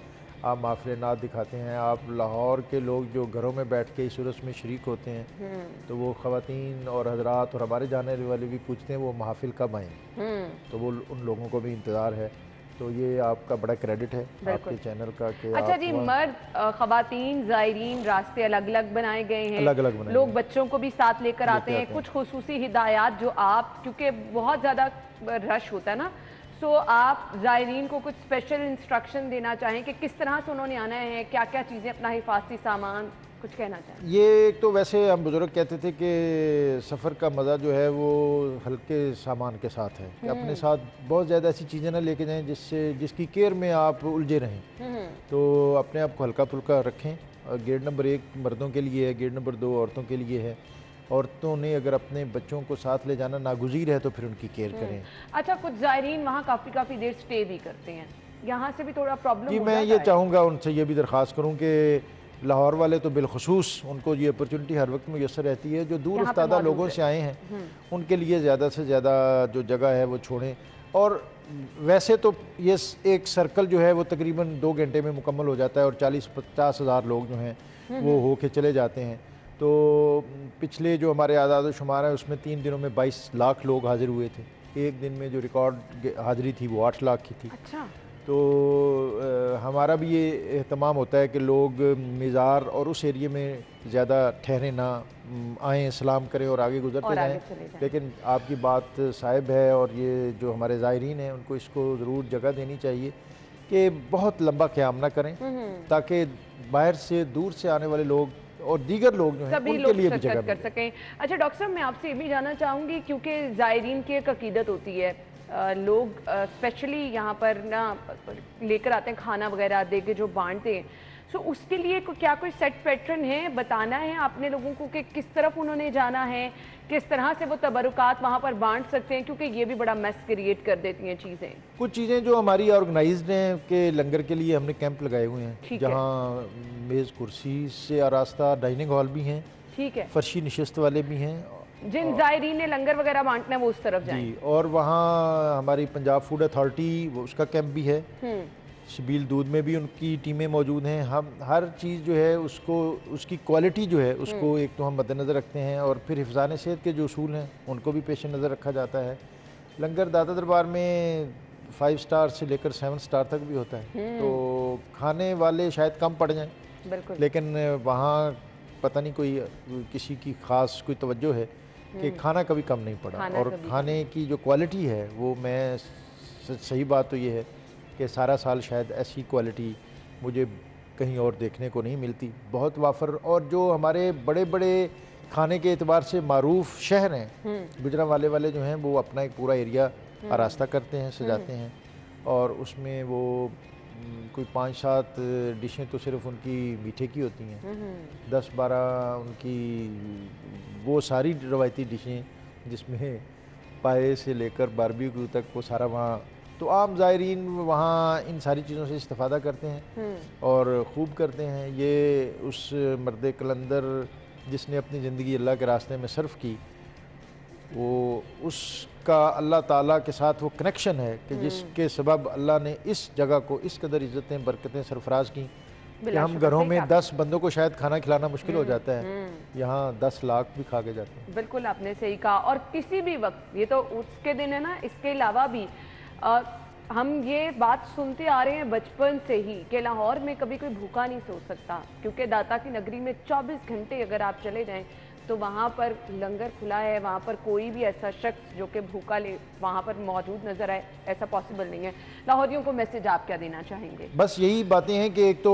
S5: आप महफिल नात दिखाते हैं। आप लाहौर के लोग जो घरों में बैठ के इस उर्स में शरीक होते हैं, तो वो ख़वातीन और हजरात और हमारे जाने वाले भी पूछते हैं वो महफिल कब आएँ, तो वो उन लोगों को भी इंतज़ार है। तो ये आपका बड़ा क्रेडिट है आपके चैनल का कि
S1: अच्छा जी, मर्द ख़वातीन ज़ायरीन रास्ते अलग अलग बनाए गए हैं,
S5: अलग अलग बनाए
S1: लोग बच्चों को भी साथ लेकर आते हैं, कुछ खुसूसी हिदायत जो आप, क्योंकि बहुत ज़्यादा रश होता है ना, सो आप ज़ायरीन को कुछ स्पेशल इंस्ट्रक्शन देना चाहें कि किस तरह से उन्होंने आना है, क्या क्या चीज़ें, अपना हिफाजती सामान कुछ कहना चाहें?
S5: ये एक तो वैसे हम बुजुर्ग कहते थे कि सफ़र का मज़ा जो है वो हल्के सामान के साथ है, कि अपने साथ बहुत ज़्यादा ऐसी चीज़ें ना लेके जाएं जिसकी केयर में आप उलझे रहें। तो अपने आप को हल्का फुल्का रखें। गेट नंबर 1 मर्दों के लिए है, गेट नंबर 2 औरतों के लिए है। औरतों ने अगर अपने बच्चों को साथ ले जाना नागुज़ीर है तो फिर उनकी केयर करें।
S1: अच्छा, कुछ ज़ायरीन वहाँ काफ़ी देर स्टे भी करते हैं, यहाँ से भी थोड़ा प्रॉब्लम
S5: जी,
S1: हो
S5: मैं
S1: जाता
S5: ये
S1: है?
S5: चाहूँगा उनसे ये भी दरख्वास्त करूँ कि लाहौर वाले तो बिलखसूस उनको ये अपॉर्चुनिटी हर वक्त मुयसर रहती है, जो दूर उफ्तादा लोगों से आए हैं उनके लिए ज़्यादा से ज़्यादा जो जगह है वो छोड़ें। और वैसे तो ये एक सर्कल जो है वो तकरीबन 2 घंटे में मुकम्मल हो जाता है और 40-50 हज़ार लोग जो हैं वो हो के चले जाते हैं। तो पिछले जो हमारे आदाद शुमार है उसमें 3 दिनों में 22 लाख लोग हाजिर हुए थे। एक दिन में जो रिकॉर्ड हाजिरी थी वो 8 लाख की थी।
S1: अच्छा,
S5: तो हमारा भी ये एहतमाम होता है कि लोग मिज़ार और उस एरिए में ज़्यादा ठहरे ना, आएँ, सलाम करें और आगे गुजरते जाएँ। लेकिन आपकी बात साहिब है और ये जो हमारे ज़ायरीन हैं उनको इसको ज़रूर जगह देनी चाहिए कि बहुत लंबा क़याम ना करें, ताकि बाहर से दूर से आने वाले लोग और दीगर लोग जो हैं उनके लिए भी जगह
S1: कर सकें। अच्छा डॉक्टर साहब, मैं आपसे ये भी जानना चाहूँगी, क्योंकि ज़ायरीन की एक अकीदत होती है, लोग स्पेशली यहाँ पर ना लेकर आते हैं खाना वगैरह दे के जो बांटते हैं, सो उसके लिए क्या कोई सेट पैटर्न है, बताना है आपने लोगों को कि किस तरफ उन्होंने जाना है, किस तरह से वो तबरुकात वहाँ पर बांट सकते हैं, क्योंकि ये भी बड़ा मेस क्रिएट कर देती हैं चीज़ें।
S5: कुछ चीज़ें जो हमारी ऑर्गेनाइज्ड हैं कि लंगर के लिए हमने कैंप लगाए हुए हैं, जहाँ मेज़ कुर्सी से आरास्ता डाइनिंग हॉल भी हैं,
S1: ठीक है,
S5: फर्शी नशिस्त वाले भी हैं।
S1: जिन ज़ायरीन ने लंगर वगैरह बांटना है वो उस तरफ जाएं।
S5: जी, और वहाँ हमारी पंजाब फूड अथॉरिटी उसका कैंप भी है, शबील दूध में भी उनकी टीमें मौजूद हैं। हम हर चीज़ जो है उसको, उसकी क्वालिटी जो है उसको एक तो हम मद्देनज़र रखते हैं और फिर हिफ़्ज़ान सेहत के जो उसूल हैं उनको भी पेश नज़र रखा जाता है। लंगर दादा दरबार में 5 स्टार से लेकर 7 स्टार तक भी होता है, तो खाने वाले शायद कम पड़ जाएँ, लेकिन वहाँ पता नहीं कोई किसी की ख़ास कोई तवज्जो है कि खाना कभी कम नहीं पड़ा। और खाने की जो क्वालिटी है वो, मैं सही बात तो ये है कि सारा साल शायद ऐसी क्वालिटी मुझे कहीं और देखने को नहीं मिलती, बहुत वाफर। और जो हमारे बड़े बड़े खाने के एतबार से मारूफ शहर हैं, गुजरांवाले वाले जो हैं वो अपना एक पूरा एरिया आरास्ता करते हैं, सजाते हैं, और उसमें वो कोई 5-7 डिशें तो सिर्फ उनकी मीठे की होती हैं, 10-12 उनकी वो सारी रवायती डिशें जिसमें पाए से लेकर बारबेक्यू तक वो सारा वहाँ। तो आम ज़ायरीन वहाँ इन सारी चीज़ों से इस्तेफ़ादा करते हैं और ख़ूब करते हैं। ये उस मर्द कलंदर जिसने अपनी ज़िंदगी अल्लाह के रास्ते में सर्फ की, वो उसका अल्लाह ताला के साथ वो कनेक्शन है कि जिसके सबब अल्लाह ने इस जगह को इस कदर इज़्ज़तें बरकतें सरफराज की कि हम घरों में 10 बंदों को शायद खाना खिलाना मुश्किल हो जाता है, यहाँ 10 लाख भी खा के जाते हैं।
S1: बिल्कुल आपने सही कहा। और किसी भी वक्त, ये तो उसके दिन है ना, इसके अलावा भी हम ये बात सुनते आ रहे हैं बचपन से ही कि लाहौर में कभी कोई भूखा नहीं सो सकता, क्योंकि दाता की नगरी में 24 घंटे अगर आप चले जाएं तो वहाँ पर लंगर खुला है, वहाँ पर कोई भी ऐसा शख्स जो कि भूखा ले वहाँ पर मौजूद नजर आए, ऐसा पॉसिबल नहीं है। लाहौरियों को मैसेज आप क्या देना चाहेंगे?
S5: बस यही बातें हैं कि एक तो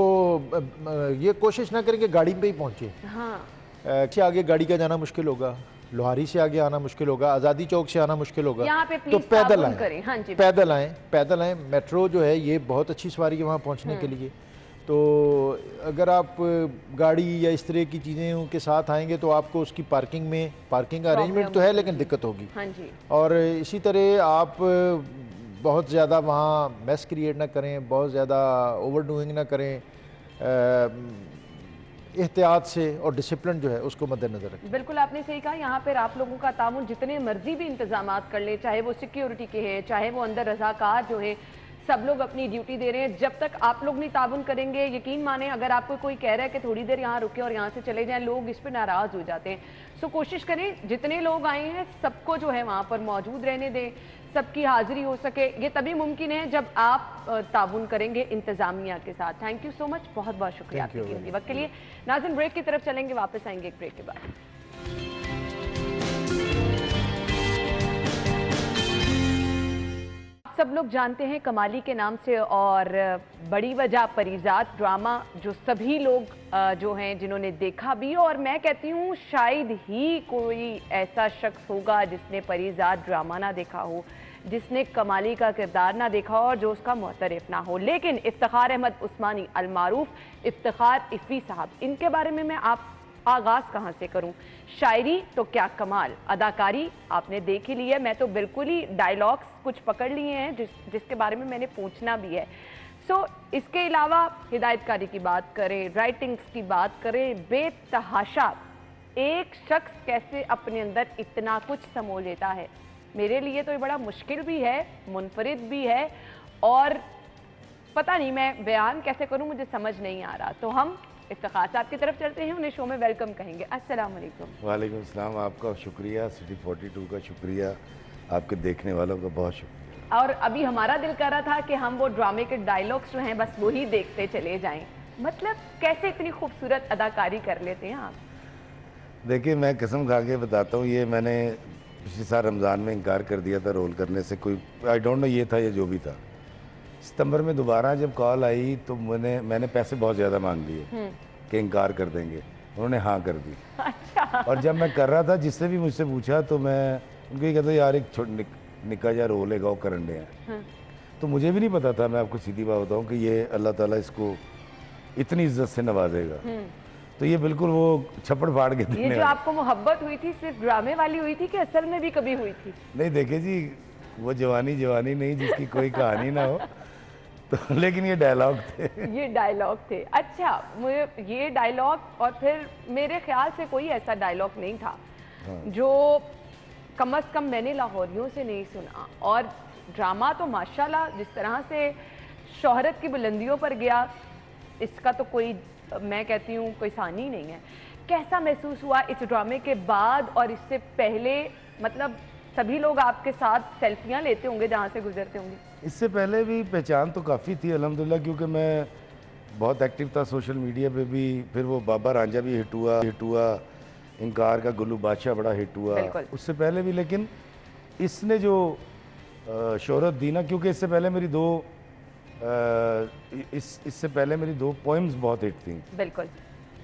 S5: ये कोशिश ना करें कि गाड़ी पे ही पहुँचे।
S1: हाँ,
S5: से आगे गाड़ी का जाना मुश्किल होगा, लोहारी से आगे आना मुश्किल होगा, आज़ादी चौक से आना मुश्किल होगा,
S1: यहाँ पे
S5: तो
S1: प्लीज
S5: पैदल
S1: ताबुन
S5: आए,
S1: करें। हाँ जी,
S5: पैदल आएँ। मेट्रो जो है ये बहुत अच्छी सवारी है वहाँ पहुँचने के लिए। तो अगर आप गाड़ी या इस तरह की चीज़ें के साथ आएंगे तो आपको उसकी पार्किंग का अरेंजमेंट तो है लेकिन दिक्कत होगी।
S1: हाँ जी,
S5: और इसी तरह आप बहुत ज़्यादा वहाँ मैस क्रिएट ना करें, बहुत ज़्यादा ओवरडूइंग ना करें, एहतियात से और डिसिप्लिन जो है उसको मद्देनजर रखें।
S1: बिल्कुल आपने सही कहा। यहाँ पर आप लोगों का तामुन जितने मर्जी भी इंतजाम कर ले, चाहे वो सिक्योरिटी के हैं, चाहे वो अंदर रजाकार जो है, सब लोग अपनी ड्यूटी दे रहे हैं। जब तक आप लोग नहीं ताउन करेंगे, यकीन माने अगर आपको कोई कह रहा है कि थोड़ी देर यहाँ रुके और यहाँ से चले जाएं, लोग इस पर नाराज हो जाते हैं। सो कोशिश करें जितने लोग आए हैं सबको जो है वहाँ पर मौजूद रहने दें, सबकी हाजिरी हो सके। ये तभी मुमकिन है जब आप ताउन करेंगे इंतजामिया के साथ। थैंक यू सो मच, बहुत बहुत शुक्रिया आपके कीमती वक्त के लिए। नाज़रीन ब्रेक की तरफ चलेंगे, वापस आएंगे एक ब्रेक के बाद। सब लोग जानते हैं कमाली के नाम से, और बड़ी वजह परिजात ड्रामा जो सभी लोग जो हैं जिन्होंने देखा भी, और मैं कहती हूँ शायद ही कोई ऐसा शख्स होगा जिसने परिजात ड्रामा ना देखा हो, जिसने कमाली का किरदार ना देखा हो और जो उसका मुतरिफ ना हो। लेकिन इफ्तिखार अहमद उस्मानी अलमारूफ इफ्तिखार इफ़ी साहब, इनके बारे में मैं आप आगाज कहाँ से करूं? शायरी तो क्या कमाल, अदाकारी आपने देख ही ली है। मैं तो बिल्कुल ही डायलॉग्स कुछ पकड़ लिए हैं जिसके बारे में मैंने पूछना भी है। सो इसके अलावा हिदायतकारी की बात करें, राइटिंग्स की बात करें, बेतहाशा एक शख्स कैसे अपने अंदर इतना कुछ समो लेता है, मेरे लिए तो ये बड़ा मुश्किल भी है, मुनफरिद भी है, और पता नहीं मैं बयान कैसे करूं, मुझे समझ नहीं आ रहा। तो हम इफ्तिखार साहब की तरफ चलते हैं, उन्हें शो में वेलकम कहेंगे। अस्सलाम वालेकुम।
S6: वालेकुम सलाम, आपका शुक्रिया, सिटी 42 का शुक्रिया, आपके देखने वालों का बहुत शुक्रिया।
S1: और अभी हमारा दिल कर रहा था कि हम वो ड्रामे के डायलॉग्स जो हैं बस वही देखते चले जाएं। मतलब कैसे इतनी खूबसूरत अदाकारी कर लेते हैं आप?
S6: देखिए, मैं कसम खा के बताता हूँ, ये मैंने पिछले साल रमज़ान में इनकार कर दिया था रोल करने से, कोई आई डोंट नो ये था या जो भी था। सितंबर में दोबारा जब कॉल आई तो मैंने पैसे बहुत ज़्यादा मांग लिए कि इनकार कर देंगे, उन्होंने हाँ कर दी।
S1: अच्छा।
S6: और जब मैं कर रहा था, जिससे भी मुझसे पूछा तो मैं उनको ये कहता यार एक निक्का जा रोल है, गाँव करंडे हैं। तो मुझे भी नहीं पता था, मैं आपको सीधी बात बताऊँ, कि ये अल्लाह ताला इसको इतनी इज्जत से नवाजेगा। तो ये बिल्कुल वो छप्पड़ फाड़ के देने
S1: ये जो आपको मोहब्बत हुई थी सिर्फ ड्रामे वाली हुई थी कि असल में भी कभी हुई थी?
S6: नहीं, देखे जी, वो जवानी नहीं जिसकी कोई कहानी ना हो। तो लेकिन ये डायलॉग थे।
S1: ये डायलॉग थे, अच्छा। मुझे ये डायलॉग, और फिर मेरे ख्याल से कोई ऐसा डायलॉग नहीं था जो कम से कम मैंने लाहौरियों से नहीं सुना। और ड्रामा तो माशाल्लाह जिस तरह से शोहरत की बुलंदियों पर गया, इसका तो कोई, मैं कहती हूँ, कोई सानी नहीं है। कैसा महसूस हुआ इस ड्रामे के बाद और इससे पहले? मतलब सभी लोग आपके साथ सेल्फियाँ लेते होंगे जहाँ से गुजरते होंगे।
S6: इससे पहले भी पहचान तो काफ़ी थी अल्हम्दुलिल्लाह, क्योंकि मैं बहुत एक्टिव था सोशल मीडिया पे भी। फिर वो बाबा रांझा भी हिट हुआ, इनकार का गुल्लू बादशाह बड़ा हिट हुआ उससे पहले भी। लेकिन इसने जो शोहरत दी ना, क्योंकि इससे पहले मेरी इससे पहले मेरी दो पोइम्स बहुत हिट थी।
S1: बिल्कुल।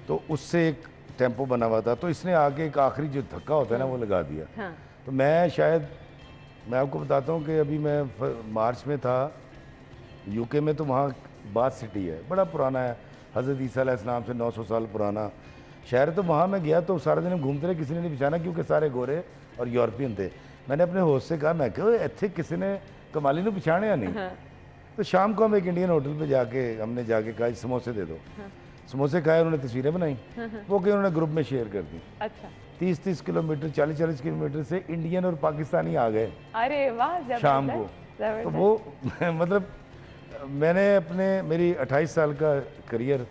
S6: तो उससे एक टेम्पो बना हुआ था, तो इसने आगे एक आखिरी जो धक्का होता है ना वो लगा दिया।
S1: हाँ।
S6: तो मैं आपको बताता हूँ कि अभी मैं मार्च में था यूके में, तो वहाँ बाथ सिटी है, बड़ा पुराना है, हज़रत ईसा अलैहिस्सलाम से 900 साल पुराना शहर। तो वहाँ मैं गया तो सारा दिन हम घूमते रहे, किसी ने नहीं पहचाना क्योंकि सारे गोरे और यूरोपियन थे। मैंने अपने होस्ट से कहा, मैं कहा इतने किसी ने कमाली ने पहचाने या नहीं? तो शाम को हम एक इंडियन होटल पे हमने जाके कहा समोसे दे दो। समोसे खाए, उन्होंने तस्वीरें बनाई, वो कि उन्होंने ग्रुप में शेयर कर दी।
S1: अच्छा।
S6: 30-30 किलोमीटर 40-40 किलोमीटर से इंडियन और पाकिस्तानी आ गए
S1: अरे वाह,
S6: शाम को।
S1: जबरदस्त।
S6: तो वो मतलब मैंने मेरी 28 साल का करियर,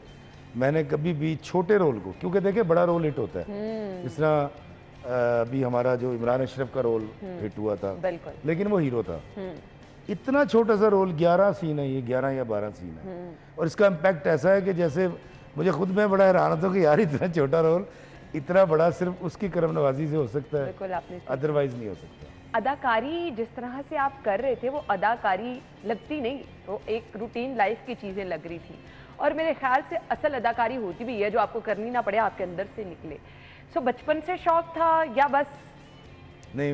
S6: मैंने कभी भी छोटे रोल को, क्योंकि देखिए बड़ा रोल हिट होता है, इस तरह अभी हमारा जो इमरान अशरफ का रोल हिट हुआ था,
S1: बिल्कुल।
S6: लेकिन वो हीरो था। इतना छोटा सा रोल, 11 सीन है, ये 11 या 12 सीन है, और इसका इम्पैक्ट ऐसा है कि जैसे मुझे खुद में बड़ा हैरान होता है कि यार इतना छोटा रोल इतना बड़ा सिर्फ उसकी करम नवाजी से हो सकता है,
S1: बिल्कुल आपने सही
S6: अदरवाइज नहीं हो सकता।
S1: अदाकारी जिस तरह से आप कर रहे थे वो अदाकारी लगती नहीं, वो एक रूटीन लाइफ की चीज़ें लग रही थी, और मेरे ख्याल से असल अदाकारी होती भी है जो आपको करनी ना पड़े, आपके अंदर से निकले। सो बचपन से शौक था या बस?
S6: नहीं,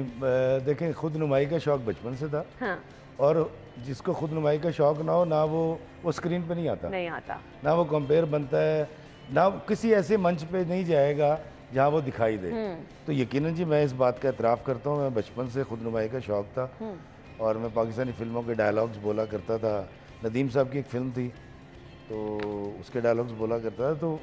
S6: देखें, खुद नुमाई का शौक बचपन से था।
S1: हाँ,
S6: और जिसको खुद नुमाई का शौक ना हो ना वो स्क्रीन पे नहीं आता,
S1: नहीं आता।
S6: ना वो कंपेयर बनता है, ना वो किसी ऐसे मंच पे नहीं जाएगा जहाँ वो दिखाई दे। तो यकीनन जी मैं इस बात का एतराफ़ करता हूँ, मैं बचपन से खुद नुमाई का शौक था, और मैं पाकिस्तानी फिल्मों के डायलॉग्स बोला करता था। नदीम साहब की एक फ़िल्म थी तो उसके डायलॉग्स बोला करता था, तो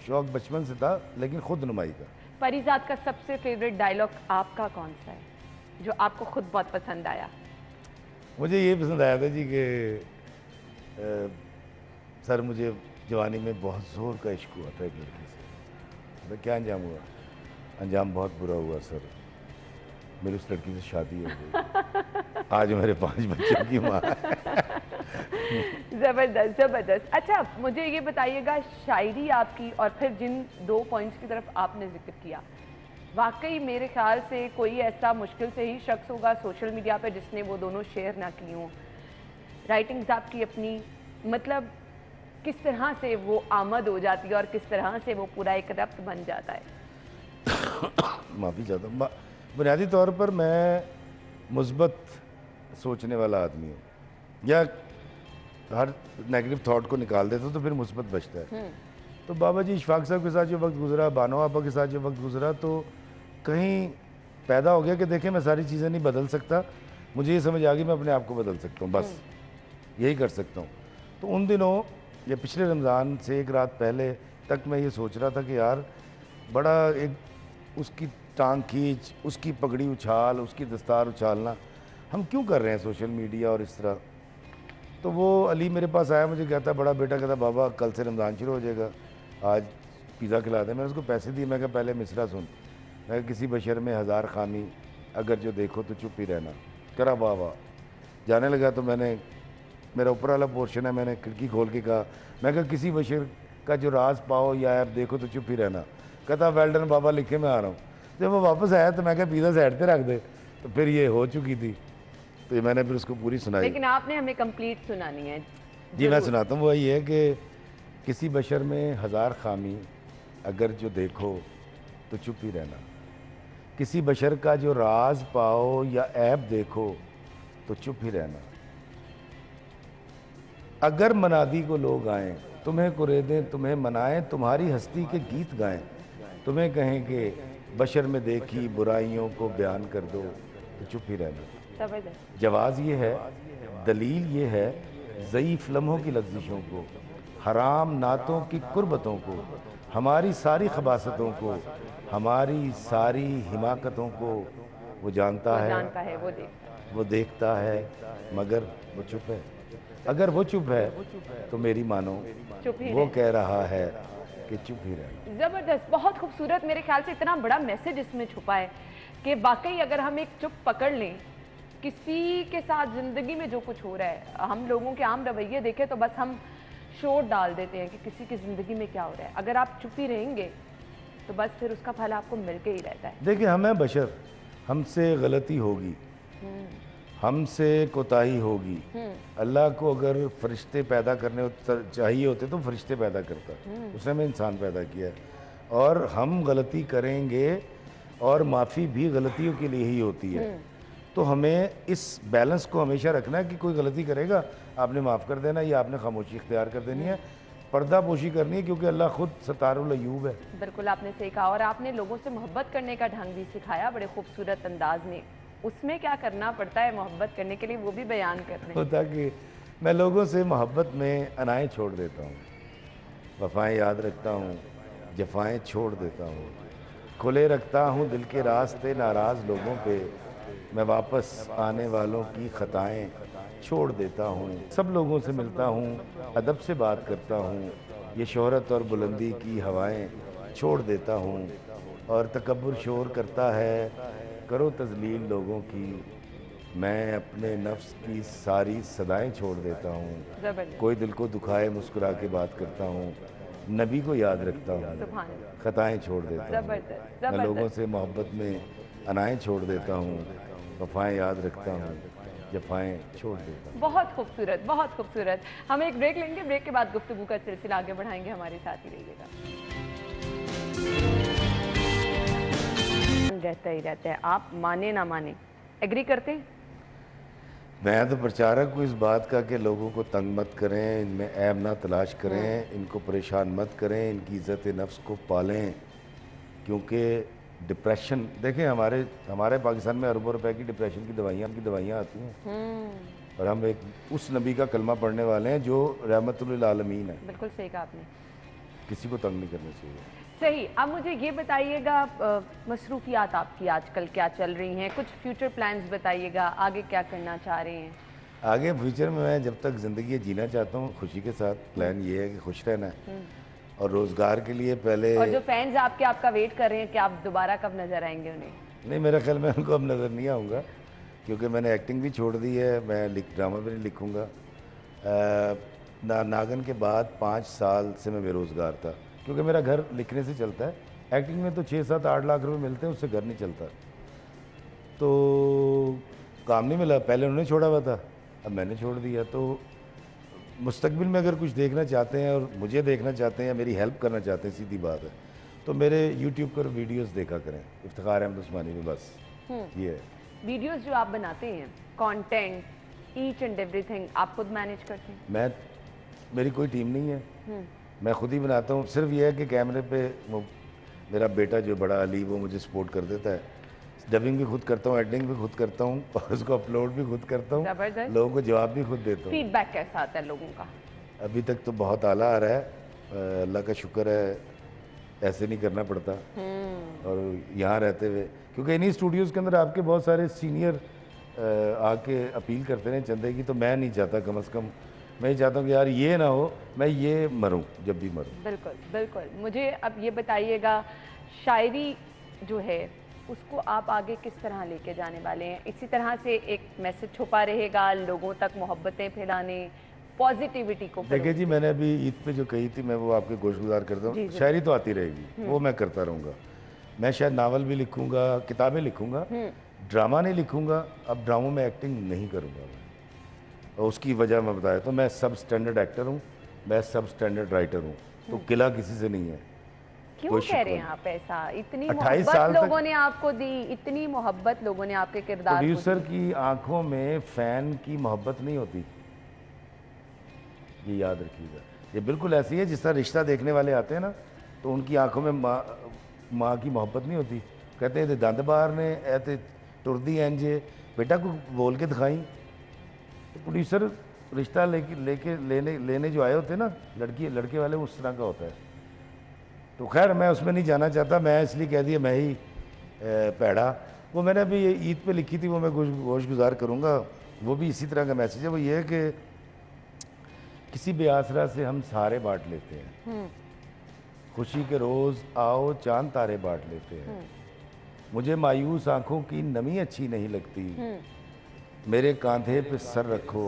S6: शौक बचपन से था, लेकिन खुद नुमाई का।
S1: परिजात का सबसे फेवरेट डायलॉग आपका कौन सा है जो आपको खुद बहुत पसंद आया?
S6: मुझे ये पसंद आया था जी कि सर मुझे जवानी में बहुत ज़ोर का इश्क हुआ था एक लड़की से, तो क्या अंजाम हुआ? अंजाम बहुत बुरा हुआ सर, मेरी उस लड़की से शादी हो गई, आज मेरे 5 बच्चों की माँ है।
S1: ज़बरदस्त ज़बरदस्त। अच्छा, मुझे ये बताइएगा, शायरी आपकी और फिर जिन 2 पॉइंट्स की तरफ आपने जिक्र किया, वाकई मेरे ख्याल से कोई ऐसा मुश्किल से ही शख्स होगा सोशल मीडिया पे जिसने वो दोनों शेयर ना की हों। राइटिंग्स आपकी अपनी, मतलब किस तरह से वो आमद हो जाती है और किस तरह से वो पूरा एक रब्त बन जाता है?
S6: माफ़ी चाहता हूँ, बुनियादी तौर पर मैं मुस्बत सोचने वाला आदमी हूँ, या हर नेगेटिव थॉट को निकाल देता हूँ तो फिर मुस्बत बचता है। तो बाबा जी इशफाक साहब के साथ जो वक्त गुजरा, बानो आपा के साथ जो वक्त गुजरा, तो कहीं पैदा हो गया कि देखें मैं सारी चीज़ें नहीं बदल सकता, मुझे ये समझ आ गई मैं अपने आप को बदल सकता हूँ, बस यही कर सकता हूँ। तो उन दिनों या पिछले रमज़ान से एक रात पहले तक मैं ये सोच रहा था कि यार बड़ा एक उसकी टांग खींच, उसकी पगड़ी उछाल, उसकी दस्तार उछालना हम क्यों कर रहे हैं सोशल मीडिया और इस तरह। तो वो अली मेरे पास आया, मुझे कहता बड़ा बेटा, कहता बाबा कल से रमज़ान शुरू हो जाएगा, आज पिज़्ज़ा खिला दे। मैंने उसको पैसे दिए, मैं कहा पहले मिसरा सुन, मैं कहा किसी बशर में 1000 खामी, अगर जो देखो तो चुप ही रहना। करा वाह वाह, जाने लगा तो मैंने, मेरा ऊपर वाला पोर्शन है, मैंने खिड़की खोल के कहा, मैं कहा किसी बशर का जो राज पाओ या ऐप देखो तो चुप ही रहना। कहता वेल्डन बाबा, लिखे मैं आ रहा हूँ। जब वो वापस आया तो मैं कहा पिज़्ज़ा साइड पे रख दे, तो फिर ये हो चुकी थी, तो ये मैंने फिर उसको पूरी सुनाई।
S1: लेकिन आपने हमें कंप्लीट सुनानी है।
S6: जी मैं सुनाता हूँ। वो ये है कि किसी बशर में 1000 खामी, अगर जो देखो तो चुप ही रहना। किसी बशर का जो राज पाओ या ऐप देखो तो चुप ही रहना। अगर मनादी को लोग आएं, तुम्हें कुरेदें, तुम्हें मनाएं, तुम्हारी हस्ती के गीत गाएं, तुम्हें कहें कि बशर में देखी बुराइयों को बयान कर दो तो चुप ही रहना। जवाब ये है, दलील ये है, ज़ईफ़ लम्हों की लफ्ज़िशों को, हराम नातों की कुर्बतों को, हमारी सारी खबासतों को, हमारी सारी हिमाकतों को वो जानता है, वो देखता है, मगर वो चुप है। अगर वो चुप है तो मेरी मानो वो कह रहा है कि चुप ही रहे।
S1: ज़बरदस्त, बहुत खूबसूरत। मेरे ख्याल से इतना बड़ा मैसेज इसमें छुपा है कि वाकई अगर हम एक चुप पकड़ लें, किसी के साथ ज़िंदगी में जो कुछ हो रहा है, हम लोगों के आम रवैये देखें तो बस हम शोर डाल देते हैं कि किसी की ज़िंदगी में क्या हो रहा है। अगर आप चुप ही रहेंगे तो बस फिर उसका फल आपको मिल के ही रहता है।
S6: देखिए हम हैं बशर, हमसे गलती होगी, हमसे कोताही होगी। अल्लाह को अगर फरिश्ते पैदा करने चाहिए होते तो फरिश्ते पैदा करता, उसने हमें इंसान पैदा किया है, और हम गलती करेंगे और माफ़ी भी गलतियों के लिए ही होती है। तो हमें इस बैलेंस को हमेशा रखना है कि कोई गलती करेगा आपने माफ़ कर देना या आपने खामोशी इख्तियार कर देनी है, पर्दा पोशी करनी है, क्योंकि अल्लाह खुद सतारुल अय्यूब है।
S1: बिल्कुल आपने सही कहा, और आपने लोगों से मोहब्बत करने का ढंग भी सिखाया बड़े खूबसूरत अंदाज में। उसमें क्या करना पड़ता है मोहब्बत करने के लिए, वो भी बयान कर रहे हैं।
S6: होता कि मैं लोगों से मोहब्बत में अनाएँ छोड़ देता हूँ, वफ़ाएँ याद रखता हूँ, जफ़ाएँ छोड़ देता हूँ, खुले रखता हूँ दिल के रास्ते नाराज़ लोगों पे, मैं वापस आने वालों की खताएं छोड़ देता हूँ। सब लोगों से मिलता हूँ, अदब से बात करता हूँ, ये शोहरत और बुलंदी की हवाएं छोड़ देता हूँ। और तकब्बुर शोर करता है, करो तजलील लोगों की, मैं अपने नफ्स की सारी सदाएं छोड़ देता हूँ।
S1: जबरदस्त।
S6: कोई दिल को दुखाए मुस्कुरा के बात करता हूँ, नबी को याद रखता हूँ,
S1: सुभान अल्लाह।
S6: खताएं छोड़ देता हूँ।
S1: जबरदस्त,
S6: मैं लोगों
S1: जबरदस्त।
S6: से मोहब्बत में अनाएं छोड़ देता हूँ, वफ़ाएं याद रखता हूँ, जफ़ाएं छोड़ देता हूँ।
S1: बहुत खूबसूरत, बहुत खूबसूरत। हम एक ब्रेक लेंगे, ब्रेक के बाद गुफ्तगू का सिलसिला आगे बढ़ाएंगे, हमारे साथ ही रहिएगा। रहता है, आप माने ना माने, एग्री करते हैं?
S6: मैं तो प्रचारक हूँ इस बात का कि लोगों को तंग मत करें, इनमें ऐब ना तलाश करें, इनको परेशान मत करें, इनकी इज़्ज़त नफ्स को पालें। क्योंकि डिप्रेशन, देखें हमारे पाकिस्तान में अरबों रुपए की डिप्रेशन की दवाइयाँ आती हैं, और हम एक उस नबी का कलमा पढ़ने वाले हैं जो रहमतुल आलमीन है।
S1: बिल्कुल सही कहा आपने।
S6: किसी को तंग नहीं करना चाहिए।
S1: सही। अब मुझे ये बताइएगा, मसरूफियात आपकी आजकल क्या चल रही हैं? कुछ फ्यूचर प्लान्स बताइएगा, आगे क्या करना चाह रहे हैं?
S6: आगे फ्यूचर में मैं जब तक ज़िंदगी जीना चाहता हूँ खुशी के साथ, प्लान ये है कि खुश रहना है, और रोज़गार के लिए पहले।
S1: और जो फैंस आपका वेट कर रहे हैं कि आप दोबारा कब नजर आएंगे उन्हें?
S6: नहीं, मेरा ख्याल में उनको अब नज़र नहीं आऊँगा, क्योंकि मैंने एक्टिंग भी छोड़ दी है, मैं ड्रामा भी नहीं लिखूँगा। नागन के बाद 5 साल से मैं बेरोज़गार था, क्योंकि मेरा घर लिखने से चलता है। एक्टिंग में तो 6-7-8 लाख रुपए मिलते हैं, उससे घर नहीं चलता, तो काम नहीं मिला। पहले उन्होंने छोड़ा हुआ था, अब मैंने छोड़ दिया। तो मुस्तकबिल में अगर कुछ देखना चाहते हैं और मुझे देखना चाहते हैं या मेरी हेल्प करना चाहते हैं, सीधी बात है, तो मेरे यूट्यूब पर वीडियोस देखा करें, इफ्तिखार अहमद उस्मानी में, बस ये है।
S1: वीडियोस जो आप बनाते हैं, कंटेंट, ईच एंड एवरीथिंग आप खुद मैनेज करते हैं?
S6: मेरी कोई टीम नहीं है, मैं खुद ही बनाता हूँ। सिर्फ ये है कि कैमरे पे वो मेरा बेटा जो बड़ा अली, वो मुझे सपोर्ट कर देता है। डबिंग भी खुद करता हूँ, एडिटिंग भी खुद करता हूँ, और उसको अपलोड भी खुद करता हूँ,
S1: जबरदस्त।
S6: लोगों को जवाब भी खुद देता हूँ।
S1: फीडबैक कैसा आता है लोगों का?
S6: अभी तक तो बहुत आला आ रहा है, अल्लाह का शुक्र है, ऐसे नहीं करना पड़ता। और यहाँ रहते हुए, क्योंकि इन्हीं स्टूडियोज़ के अंदर आपके बहुत सारे सीनियर आके अपील करते हैं चंदे की, तो मैं नहीं चाहता, कम से कम मैं ही चाहता हूँ कि यार ये ना हो, मैं ये मरूँ जब भी मरूँ।
S1: बिल्कुल बिल्कुल। मुझे अब ये बताइएगा, शायरी जो है उसको आप आगे किस तरह लेके जाने वाले हैं? इसी तरह से एक मैसेज छुपा रहेगा, लोगों तक मोहब्बतें फैलाने, पॉजिटिविटी को?
S6: देखिए जी, मैंने अभी ईद पे जो कही थी, मैं वो आपके गोशगुजार करता हूँ। शायरी तो आती रहेगी, वो मैं करता रहूँगा। मैं शायद नावल भी लिखूँगा, किताबें लिखूँगा, ड्रामा नहीं लिखूँगा। अब ड्रामों में एक्टिंग नहीं करूँगा मैं, और उसकी वजह मैं बताया तो मैं सब स्टैंडर्ड एक्टर हूँ, मैं सब स्टैंडर्ड राइटर हूँ, तो किला किसी से नहीं है।
S1: क्यों कह रहे हैं आप ऐसा? इतनी
S6: 28
S1: मोहब्बत
S6: साल
S1: लोगों ने आपको दी, इतनी मोहब्बत लोगों ने आपके किरदार को
S6: प्रोड्यूसर
S1: दी।
S6: की आंखों में फैन की मोहब्बत नहीं होती, ये याद रखिएगा। ये बिल्कुल ऐसी है जिस तरह रिश्ता देखने वाले आते हैं ना, तो उनकी आंखों में माँ की मोहब्बत नहीं होती। कहते हैं दंद बाहर ने ऐसे टुरदी एंजे, बेटा को बोल के दिखाई। तो प्रोड्यूसर रिश्ता लेने जो आए होते हैं ना, लड़के वाले, उस तरह का होता है। तो खैर मैं उसमें नहीं जाना चाहता, मैं इसलिए कह दिया मैं ही पैड़ा। वो मैंने अभी ईद पे लिखी थी, वो मैं गोशगुजार करूँगा। वो भी इसी तरह का मैसेज है। वो ये है कि किसी बेआसरा से हम सारे बांट लेते हैं, खुशी के रोज़ आओ चांद तारे बांट लेते हैं, मुझे मायूस आंखों की नमी अच्छी नहीं लगती, मेरे कांधे पे सर रखो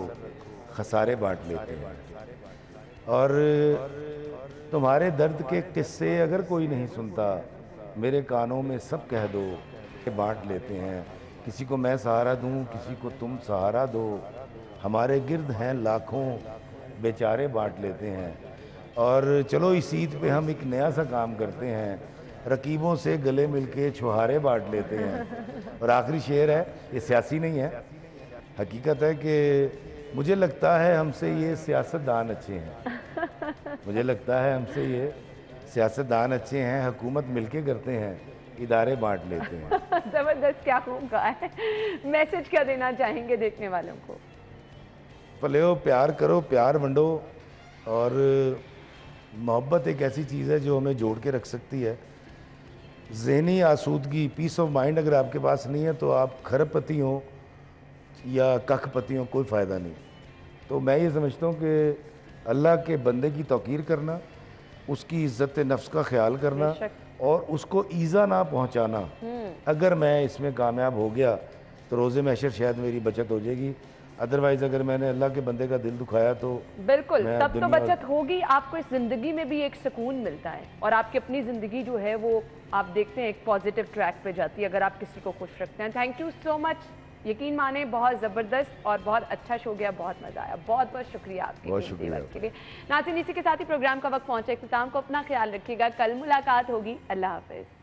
S6: खसारे बांट लेते हैं, और तुम्हारे दर्द के किस्से अगर कोई नहीं सुनता, मेरे कानों में सब कह दो कि बांट लेते हैं। किसी को मैं सहारा दूं, किसी को तुम सहारा दो, हमारे गिर्द हैं लाखों बेचारे बांट लेते हैं। और चलो इस ईद पे हम एक नया सा काम करते हैं, रकीबों से गले मिलके छुहारे बांट लेते हैं। और आखिरी शेर है, ये सियासी नहीं है, हकीकत है कि मुझे लगता है हमसे ये सियासतदान अच्छे हैं, मुझे लगता है हमसे ये सियासतदान अच्छे हैं, हुकूमत मिलके करते हैं, इदारे बांट लेते हैं।
S1: जबरदस्त, क्या खूब कहा है। मैसेज क्या देना चाहेंगे देखने वालों को?
S6: पलेओ, प्यार करो, प्यार वंडो, और मोहब्बत एक ऐसी चीज़ है जो हमें जोड़ के रख सकती है। जहनी आसूदगी, पीस ऑफ माइंड अगर आपके पास नहीं है तो आप खरबपति हों या कखपति हों, कोई फ़ायदा नहीं। तो मैं ये समझता हूँ कि अल्लाह के बंदे की तौकीर करना, उसकी इज़्ज़त नफ्स का ख्याल करना और उसको ईज़ा ना पहुँचाना, अगर मैं इसमें कामयाब हो गया तो रोज़े महशर शायद मेरी बचत हो जाएगी। अदरवाइज़ अगर मैंने अल्लाह के बंदे का दिल दुखाया तो
S1: बिल्कुल तब तो बचत होगी, आपको इस ज़िंदगी में भी एक सुकून मिलता है और आपकी अपनी ज़िंदगी जो है वो आप देखते हैं एक पॉजिटिव ट्रैक पे जाती है अगर आप किसी को खुश रखते हैं। थैंक यू सो मच, यकीन माने बहुत ज़बरदस्त और बहुत अच्छा शो गया, बहुत मज़ा आया, बहुत बहुत शुक्रिया आपके कीमती वक्त के लिए। नाज़रीन, इसी के साथ ही प्रोग्राम का वक्त पहुंचा इख्तिताम को, अपना ख्याल रखिएगा, कल मुलाकात होगी, अल्लाह हाफ़िज़।